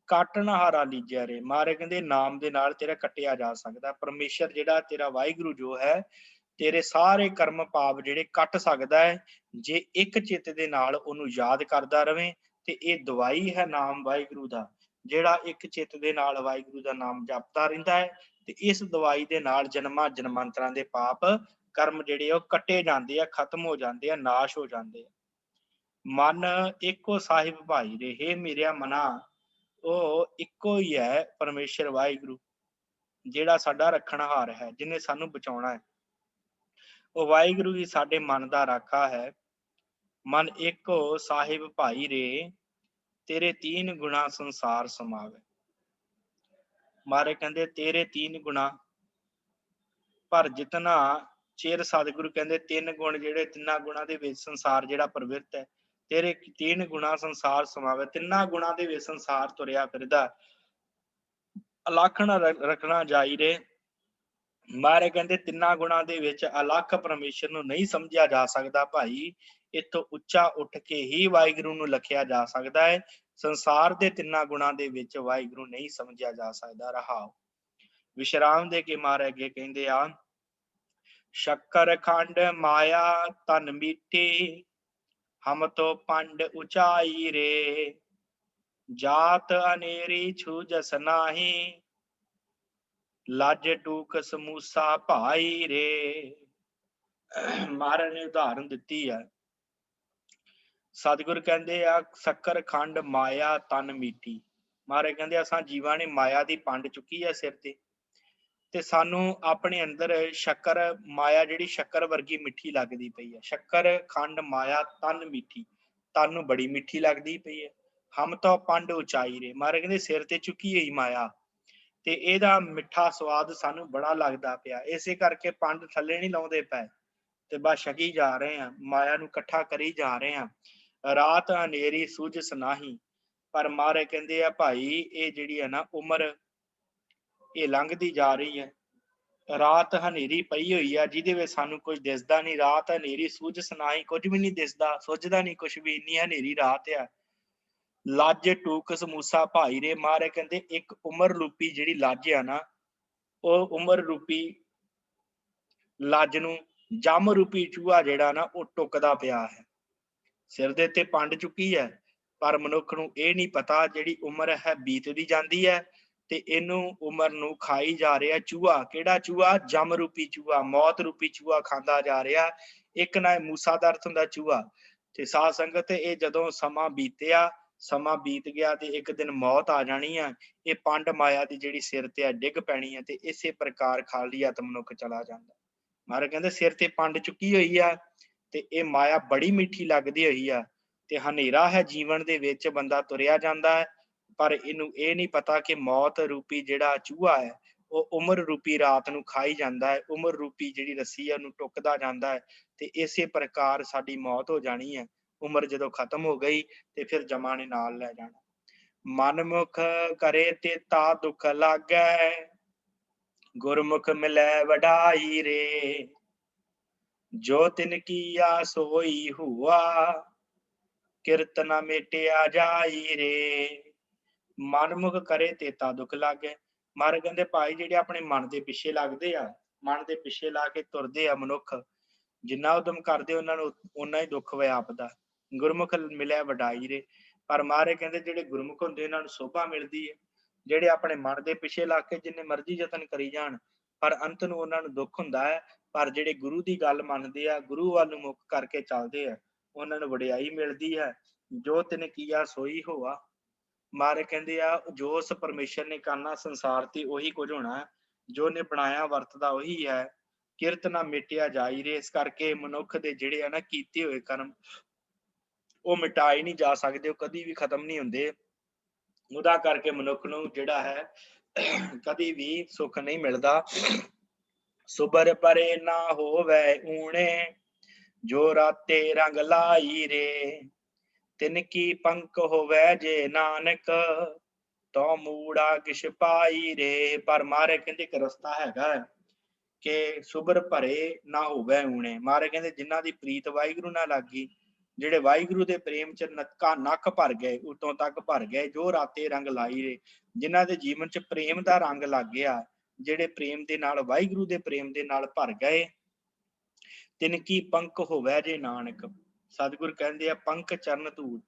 ਕੱਟਣ ਹਾਰਾ ਲੀਜਿਆ ਰੇ। महाराज ਕਹਿੰਦੇ ਨਾਮ ਦੇ ਨਾਲ ਤੇਰਾ ਕੱਟਿਆ ਜਾ ਸਕਦਾ। ਪਰਮੇਸ਼ਰ ਜਿਹੜਾ ਤੇਰਾ ਵਾਹਿਗੁਰੂ ਜੋ ਹੈ ਤੇਰੇ ਸਾਰੇ ਕਰਮ ਪਾਪ ਜਿਹੜੇ ਕੱਟ ਸਕਦਾ ਹੈ ਜੇ ਇੱਕ ਚਿੱਤ ਦੇ ਨਾਲ ਉਹਨੂੰ ਯਾਦ ਕਰਦਾ ਰਵੇਂ। ਤੇ ਇਹ ਦਵਾਈ ਹੈ ਨਾਮ ਵਾਹਿਗੁਰੂ ਦਾ, ਜਿਹੜਾ ਇੱਕ ਚਿੱਤ ਦੇ ਨਾਲ ਵਾਹਿਗੁਰੂ ਦਾ ਨਾਮ ਜਪਦਾ ਰਹਿੰਦਾ ਹੈ ਤੇ ਇਸ ਦਵਾਈ ਦੇ ਨਾਲ ਜਨਮਾਂ ਜਨਮਾਂਤਰਾਂ ਦੇ ਪਾਪ ਕਰਮ ਜਿਹੜੇ ਉਹ ਕੱਟੇ ਜਾਂਦੇ ਆ, ਖਤਮ ਹੋ ਜਾਂਦੇ ਆ, ਨਾਸ਼ ਹੋ ਜਾਂਦੇ ਆ। ਮਨ ਇੱਕੋ ਸਾਹਿਬ ਭਾਈ ਰੇ, ਹੇ ਮੇਰਿਆ ਮਨਾ ਉਹ ਇੱਕੋ ਹੀ ਹੈ ਪਰਮੇਸ਼ਰ ਵਾਹਿਗੁਰੂ ਜਿਹੜਾ ਸਾਡਾ ਰੱਖਣਹਾਰ ਹੈ, ਜਿਹਨੇ ਸਾਨੂੰ ਬਚਾਉਣਾ ਹੈ। ਉਹ ਵਾਹਿਗੁਰੂ ਹੀ ਸਾਡੇ ਮਨ ਦਾ ਰਾਖਾ ਹੈ। ਮਨ ਇੱਕੋ ਸਾਹਿਬ ਭਾਈ ਰੇ, ਤੇਰੇ तीन गुणा ਸੰਸਾਰ ਸਮਾਵੇ। ਮਾਰੇ ਕਹਿੰਦੇ ਤੇਰੇ तीन गुणा ਪਰ ਜਿਤਨਾ ਚਿਰ ਸਤਿਗੁਰੂ ਕਹਿੰਦੇ ਤਿੰਨ ਗੁਣ ਜਿਹੜੇ ਤਿੰਨਾਂ ਗੁਣਾਂ ਦੇ ਵਿੱਚ ਸੰਸਾਰ ਜਿਹੜਾ ਪ੍ਰਵਿਰਤ ਹੈ, ਤੇਰੇ तीन गुणा ਸੰਸਾਰ ਸਮਾਵੇ। ਤਿੰਨਾਂ ਗੁਣਾਂ ਦੇ ਵਿੱਚ ਸੰਸਾਰ ਤੁਰਿਆ ਫਿਰਦਾ, ਅਲੱਖ ਨਾ ਰੱਖਣਾ ਜਾਈ ਰੇ। ਮਾਰੇ ਕਹਿੰਦੇ ਤਿੰਨਾਂ ਗੁਣਾਂ ਦੇ ਵਿੱਚ ਅਲੱਖ ਪਰਮੇਸ਼ਰ ਨੂੰ ਨਹੀਂ ਸਮਝਿਆ ਜਾ ਸਕਦਾ ਭਾਈ। ਇੱਥੋਂ ਉੱਚਾ ਉੱਠ ਕੇ ਹੀ ਵਾਹਿਗੁਰੂ ਨੂੰ ਲਖਿਆ ਜਾ ਸਕਦਾ ਹੈ। ਸੰਸਾਰ ਦੇ ਤਿੰਨਾਂ ਗੁਣਾਂ ਦੇ ਵਿੱਚ ਵਾਹਿਗੁਰੂ ਨਹੀਂ ਸਮਝਿਆ ਜਾ ਸਕਦਾ। ਰਹਾਓ ਵਿਸ਼ਰਾਮ ਦੇ ਕੇ ਮਾਰੇ ਅੱਗੇ ਕਹਿੰਦੇ ਆ, ਸ਼ੱਕਰ ਖੰਡ ਮਾਇਆ ਤਨ ਮੀਠੀ, ਹਮ ਤੋ ਪੰਡ ਉਚਾਈ ਰੇ, ਜਾਤ ਅਨੇਰੀ ਛੂਜਸ ਨਾਹੀ, ਲੱਜ ਟੂਕ ਸਮੂਸਾ ਭਾਈ ਰੇ। ਮਹਾਰਾਜ ਨੇ ਉਦਾਹਰਨ ਦਿੱਤੀ ਹੈ। ਸਤਿਗੁਰ ਕਹਿੰਦੇ ਆ ਸ਼ੱਕਰ ਖੰਡ ਮਾਇਆ ਤਨ ਮੀਠੀ। ਮਹਾਰਾਜ ਕਹਿੰਦੇ ਅਸਾਂ ਜੀਵਾਂ ਨੇ ਮਾਇਆ ਦੀ ਪੰਡ ਚੁੱਕੀ ਹੈ ਸਿਰ ਤੇ ਸਾਨੂੰ ਆਪਣੇ ਅੰਦਰ ਸ਼ੱਕਰ ਮਾਇਆ ਜਿਹੜੀ ਸ਼ੱਕਰ ਵਰਗੀ ਮਿੱਠੀ ਲੱਗਦੀ ਪਈ ਹੈ। ਸ਼ੱਕਰ ਖੰਡ ਮਾਇਆ ਤਨ ਮੀਠੀ, ਤਨ ਨੂੰ ਬੜੀ ਮਿੱਠੀ ਲੱਗਦੀ ਪਈ ਹੈ। ਹਮ ਤਾਂ ਪੰਡ ਉਚਾਈ ਰੇ, ਮਹਾਰਾਜ ਕਹਿੰਦੇ ਸਿਰ ਤੇ ਚੁੱਕੀ ਹੋਈ ਮਾਇਆ ਤੇ ਇਹਦਾ ਮਿੱਠਾ ਸਵਾਦ ਸਾਨੂੰ ਬੜਾ ਲੱਗਦਾ ਪਿਆ, ਇਸੇ ਕਰਕੇ ਪੰਡ ਥੱਲੇ ਨਹੀਂ ਲਾਉਂਦੇ ਪਏ ਤੇ ਬਸ ਛਕੀ ਜਾ ਰਹੇ ਆ, ਮਾਇਆ ਨੂੰ ਇਕੱਠਾ ਕਰੀ ਜਾ ਰਹੇ ਆ। ਰਾਤ ਹਨੇਰੀ ਸੂਝਸ ਨਾਹੀ, ਪਰ ਮਹਾਰਾਜ ਕਹਿੰਦੇ ਆ ਭਾਈ ਇਹ ਜਿਹੜੀ ਹੈ ਨਾ ਉਮਰ ਇਹ ਲੰਘਦੀ ਜਾ ਰਹੀ ਹੈ। ਰਾਤ ਹਨੇਰੀ ਪਈ ਹੋਈ ਆ ਜਿਹਦੇ ਵਿੱਚ ਸਾਨੂੰ ਕੁਝ ਦਿਸਦਾ ਨਹੀਂ। ਰਾਤ ਹਨੇਰੀ ਸੂਝਸ ਨਾਹੀ, ਕੁਝ ਵੀ ਨਹੀਂ ਦਿਸਦਾ, ਸੁੱਝਦਾ ਨਹੀਂ ਕੁਝ ਵੀ, ਇੰਨੀ ਹਨੇਰੀ ਰਾਤ ਆ। ਲੱਜ ਟੂਕ ਸਮੂਸਾ ਭਾਈ ਰੇ, ਮਹਾਰਾਜ ਕਹਿੰਦੇ ਇੱਕ ਉਮਰ ਰੂਪੀ ਜਿਹੜੀ ਲੱਜ ਆ ਨਾ, ਉਹ ਉਮਰ ਰੂਪੀ ਲੱਜ ਨੂੰ ਜੰਮ ਰੂਪੀ ਚੂਹਾ ਜਿਹੜਾ ਨਾ ਉਹ ਟੁੱਕਦਾ ਪਿਆ ਹੈ। ਸਿਰ ਦੇ ਉੱਤੇ ਪੰਡ ਚੁੱਕੀ ਹੈ ਪਰ ਮਨੁੱਖ ਨੂੰ ਇਹ ਨਹੀਂ ਪਤਾ ਜਿਹੜੀ ਉਮਰ ਹੈ ਬੀਤਦੀ ਜਾਂਦੀ ਹੈ ਤੇ ਇਹਨੂੰ ਉਮਰ ਨੂੰ ਖਾਈ ਜਾ ਰਿਹਾ ਚੂਹਾ। ਕਿਹੜਾ ਚੂਹਾ? ਜੰਮ ਰੂਪੀ ਚੂਹਾ, ਮੌਤ ਰੂਪੀ ਚੂਹਾ ਖਾਂਦਾ ਜਾ ਰਿਹਾ। ਇੱਕ ਨਾ ਮੂਸਾ ਦਾ ਅਰਥ ਹੁੰਦਾ ਚੂਹਾ। ਤੇ ਸਾਧ ਸੰਗਤ ਇਹ ਜਦੋਂ ਸਮਾਂ ਬੀਤਿਆ, ਸਮਾਂ ਬੀਤ ਗਿਆ ਤੇ ਇੱਕ ਦਿਨ ਮੌਤ ਆ ਜਾਣੀ ਆ। ਇਹ ਪੰਡ ਮਾਇਆ ਦੀ ਜਿਹੜੀ ਸਿਰ ਤੇ ਆ ਡਿੱਗ ਪੈਣੀ ਆ ਤੇ ਇਸੇ ਪ੍ਰਕਾਰ ਖਾਲੀ ਹੱਥ ਮਨੁੱਖ ਚਲਾ ਜਾਂਦਾ। ਮਹਾਰਾਜ ਕਹਿੰਦੇ ਸਿਰ ਤੇ ਪੰਡ ਚੁੱਕੀ ਹੋਈ ਆ ਤੇ ਇਹ ਮਾਇਆ ਬੜੀ ਮਿੱਠੀ ਲੱਗਦੀ ਹੋਈ ਆ ਤੇ ਹਨੇਰਾ ਹੈ ਜੀਵਨ ਦੇ ਵਿੱਚ, ਬੰਦਾ ਤੁਰਿਆ ਜਾਂਦਾ ਹੈ ਪਰ ਇਹਨੂੰ ਇਹ ਨਹੀਂ ਪਤਾ ਕਿ ਮੌਤ ਰੂਪੀ ਜਿਹੜਾ ਚੂਹਾ ਹੈ ਉਹ ਉਮਰ ਰੂਪੀ ਰਾਤ ਨੂੰ ਖਾਈ ਜਾਂਦਾ ਹੈ, ਉਮਰ ਰੂਪੀ ਜਿਹੜੀ ਰੱਸੀ ਹੈ ਉਹਨੂੰ ਟੁੱਕਦਾ ਜਾਂਦਾ ਹੈ ਤੇ ਇਸੇ ਪ੍ਰਕਾਰ ਸਾਡੀ ਮੌਤ ਹੋ ਜਾਣੀ ਹੈ। ਉਮਰ ਜਦੋਂ ਖਤਮ ਹੋ ਗਈ ਤੇ ਫਿਰ ਜਮਾ ਨੇ ਨਾਲ ਲੈ ਜਾਣਾ। ਮਨਮੁਖ ਕਰੇ ਤੇ ਤਾ ਦੁੱਖ ਲਾਗੈ, ਗੁਰਮੁਖ ਮਿਲੈ ਵਡਾਈ ਰੇ, ਜੋ ਤਿਨ ਕੀਆ ਸੋਈ ਹੁਆ, ਕਿਰਤ ਨਾ ਮੇਟਿਆ ਜਾਈ ਰੇ। ਮਨਮੁਖ ਕਰੇ ਤੇ ਤਾ ਦੁੱਖ ਲਾਗੈ। ਮਹਾਰਾਜ ਕਹਿੰਦੇ ਭਾਈ ਜਿਹੜੇ ਆਪਣੇ ਮਨ ਦੇ ਪਿੱਛੇ ਲੱਗਦੇ ਆ, ਮਨ ਦੇ ਪਿੱਛੇ ਲਾ ਕੇ ਤੁਰਦੇ ਆ ਮਨੁੱਖ, ਜਿੰਨਾ ਉਦਮ ਕਰਦੇ ਉਹਨਾਂ ਨੂੰ ਓਨਾ ਹੀ ਦੁੱਖ ਵਿਆਪਦਾ। ਗੁਰਮੁਖ ਮਿਲਿਆ ਵਡਾਈ ਰੇ, ਪਰ ਮਹਾਰਾਜ ਕਹਿੰਦੇ ਜਿਹੜੇ ਗੁਰਮੁਖ ਹੁੰਦੇ ਇਹਨਾਂ ਨੂੰ ਸੋਭਾ ਮਿਲਦੀ ਹੈ। ਜਿਹੜੇ ਆਪਣੇ ਮਨ ਦੇ ਪਿੱਛੇ ਲਾ ਕੇ ਜਿੰਨੇ ਮਰਜ਼ੀ ਯਤਨ ਕਰੀ ਜਾਣ ਪਰ ਅੰਤ ਨੂੰ ਉਹਨਾਂ ਨੂੰ ਦੁੱਖ ਹੁੰਦਾ ਹੈ। ਪਰ ਜਿਹੜੇ ਗੁਰੂ ਦੀ ਗੱਲ ਮੰਨਦੇ ਆ, ਗੁਰੂ ਵੱਲ ਨੂੰ ਮੁੱਖ ਕਰਕੇ ਚੱਲਦੇ ਆ, ਉਹਨਾਂ ਨੂੰ ਵਡਿਆਈ ਮਿਲਦੀ ਹੈ। ਜੋ ਤਿਨ ਕੀਆ ਸੋਈ ਹੋਆ। ਮਹਾਰਾਜ ਕਹਿੰਦੇ ਆ ਜੋ ਉਸ ਪਰਮੇਸ਼ਰ ਨੇ ਕਰਨਾ ਸੰਸਾਰ ਤੇ ਉਹੀ ਕੁਝ ਹੋਣਾ, ਜੋ ਨੇ ਬਣਾਇਆ ਵਰਤਦਾ ਉਹੀ ਹੈ। ਕਿਰਤ ਨਾ ਮਿਟਿਆ ਜਾਈ ਰੇ, ਇਸ ਕਰਕੇ ਮਨੁੱਖ ਦੇ ਜਿਹੜੇ ਆ ਨਾ ਕੀਤੇ ਹੋਏ ਕਰਮ ਉਹ ਮਿਟਾਏ ਨਹੀਂ ਜਾ ਸਕਦੇ, ਉਹ ਕਦੀ ਵੀ ਖਤਮ ਨਹੀਂ ਹੁੰਦੇ। ਉਹਦਾ ਕਰਕੇ ਮਨੁੱਖ ਨੂੰ ਜਿਹੜਾ ਹੈ ਕਦੀ ਵੀ ਸੁੱਖ ਨਹੀਂ ਮਿਲਦਾ। सुबर परे ना होवे ऊणे, जो राते रंग लाई रे। तिनकी पंख होवे जे नानक, तो मूड़ा किश पाई रे। पर मारे कहते एक रस्ता हैगा कि सुबर भरे ना होवे ऊणे। मारे कहते जिन्हां दी प्रीत वाहिगुरु नाल लग गई, ਜਿਹੜੇ ਵਾਹਿਗੁਰੂ ਦੇ ਪ੍ਰੇਮ ਚ ਨੱਕ ਭਰ ਗਏ, ਉਤੋਂ ਤੱਕ ਭਰ ਗਏ, ਜੋ ਰਾਤੇ ਰੰਗ ਲਾਈ ਰੇ। ਜਿਨ੍ਹਾਂ ਦੇ ਜੀਵਨ ਚ ਪ੍ਰੇਮ ਦਾ ਰੰਗ ਲੱਗ ਗਿਆ, ਜਿਹੜੇ ਪ੍ਰੇਮ ਦੇ ਨਾਲ ਵਾਹਿਗੁਰੂ ਦੇ ਪ੍ਰੇਮ ਦੇ ਨਾਲ ਭਰ ਗਏ। ਤਿਨਕੀ ਪੰਖ ਹੋਵੇ ਜੇ ਨਾਨਕ, ਸਤਿਗੁਰ ਕਹਿੰਦੇ ਆ ਪੰਖ ਚਰਨ ਧੂੜ,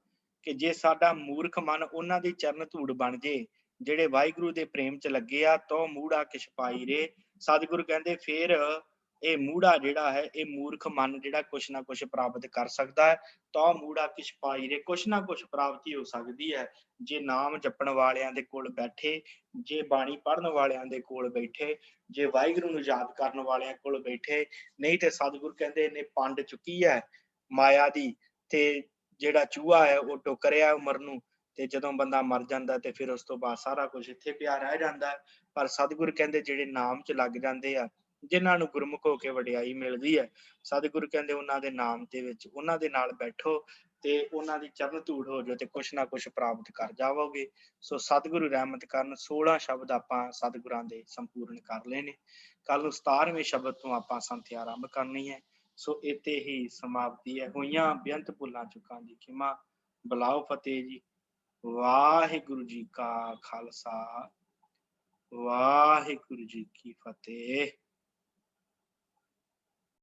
ਕਿ ਜੇ ਸਾਡਾ ਮੂਰਖ ਮਨ ਉਹਨਾਂ ਦੀ ਚਰਨ ਧੂੜ ਬਣ ਜੇ, ਜਿਹੜੇ ਵਾਹਿਗੁਰੂ ਦੇ ਪ੍ਰੇਮ ਚ ਲੱਗੇ ਆ, ਤਾਂ ਮੂੜਾ ਕਿਛ ਪਾਈ ਰੇ। ਸਤਿਗੁਰ ਕਹਿੰਦੇ ਫੇਰ ਇਹ ਮੂੜਾ ਜਿਹੜਾ ਹੈ, ਇਹ ਮੂਰਖ ਮਨ ਜਿਹੜਾ ਕੁਛ ਨਾ ਕੁਛ ਪ੍ਰਾਪਤ ਕਰ ਸਕਦਾ ਹੈ। ਤਾਂ ਮੂੜਾ ਕਿਛ ਪਾਈ ਰੇ, ਕੁਛ ਨਾ ਕੁਛ ਪ੍ਰਾਪਤੀ ਹੋ ਸਕਦੀ ਹੈ ਜੇ ਨਾਮ ਜਪਣ ਵਾਲਿਆਂ ਦੇ ਕੋਲ ਬੈਠੇ, ਜੇ ਬਾਣੀ ਪੜ੍ਹਨ ਵਾਲਿਆਂ ਦੇ ਕੋਲ ਬੈਠੇ, ਜੇ ਵਾਹਿਗੁਰੂ ਨੂੰ ਯਾਦ ਕਰਨ ਵਾਲਿਆਂ ਕੋਲ ਬੈਠੇ। ਨਹੀਂ ਤੇ ਸਤਿਗੁਰ ਕਹਿੰਦੇ ਇਹਨੇ ਪੰਡ ਚੁੱਕੀ ਹੈ ਮਾਇਆ ਦੀ, ਤੇ ਜਿਹੜਾ ਚੂਹਾ ਹੈ ਉਹ ਟੋਕਰਿਆ ਉਮਰ ਨੂੰ, ਤੇ ਜਦੋਂ ਬੰਦਾ ਮਰ ਜਾਂਦਾ ਤੇ ਫਿਰ ਉਸ ਤੋਂ ਬਾਅਦ ਸਾਰਾ ਕੁਝ ਇੱਥੇ ਪਿਆ ਰਹਿ ਜਾਂਦਾ। ਪਰ ਸਤਿਗੁਰ ਕਹਿੰਦੇ ਜਿਹੜੇ ਨਾਮ ਚ ਲੱਗ ਜਾਂਦੇ ਆ, ਜਿਨ੍ਹਾਂ ਨੂੰ ਗੁਰਮੁਖ ਹੋ ਕੇ ਵਡਿਆਈ ਮਿਲਦੀ ਹੈ, ਸਤਿਗੁਰ ਕਹਿੰਦੇ ਉਹਨਾਂ ਦੇ ਨਾਮ ਦੇ ਵਿੱਚ ਉਹਨਾਂ ਦੇ ਨਾਲ ਬੈਠੋ ਤੇ ਉਹਨਾਂ ਦੀ ਚਰਨ ਧੂੜ ਹੋ ਜਾਓ, ਤੇ ਕੁਛ ਨਾ ਕੁਛ ਪ੍ਰਾਪਤ ਕਰ ਜਾਵੋਗੇ। ਸੋ ਸਤਿਗੁਰੂ ਰਹਿਮਤ ਕਰਨ 16 ਸ਼ਬਦ ਆਪਾਂ ਸਤਿਗੁਰਾਂ ਦੇ ਸੰਪੂਰਨ ਕਰ ਲਏ ਨੇ। ਕੱਲ ਨੂੰ 17ਵੇਂ ਸ਼ਬਦ ਤੋਂ ਆਪਾਂ ਸੰਥਿਆ ਆਰੰਭ ਕਰਨੀ ਹੈ। ਸੋ ਇੱਥੇ ਹੀ ਸਮਾਪਤੀ ਹੈ। ਹੋਈਆਂ ਬੇਅੰਤ ਭੁੱਲਾਂ ਚੁੱਕਾਂ ਦੀ ਖਿਮਾ। ਬੁਲਾਓ ਫਤਿਹ ਜੀ। ਵਾਹਿਗੁਰੂ ਜੀ ਕਾ ਖਾਲਸਾ, ਵਾਹਿਗੁਰੂ ਜੀ ਕੀ ਫਤਿਹ।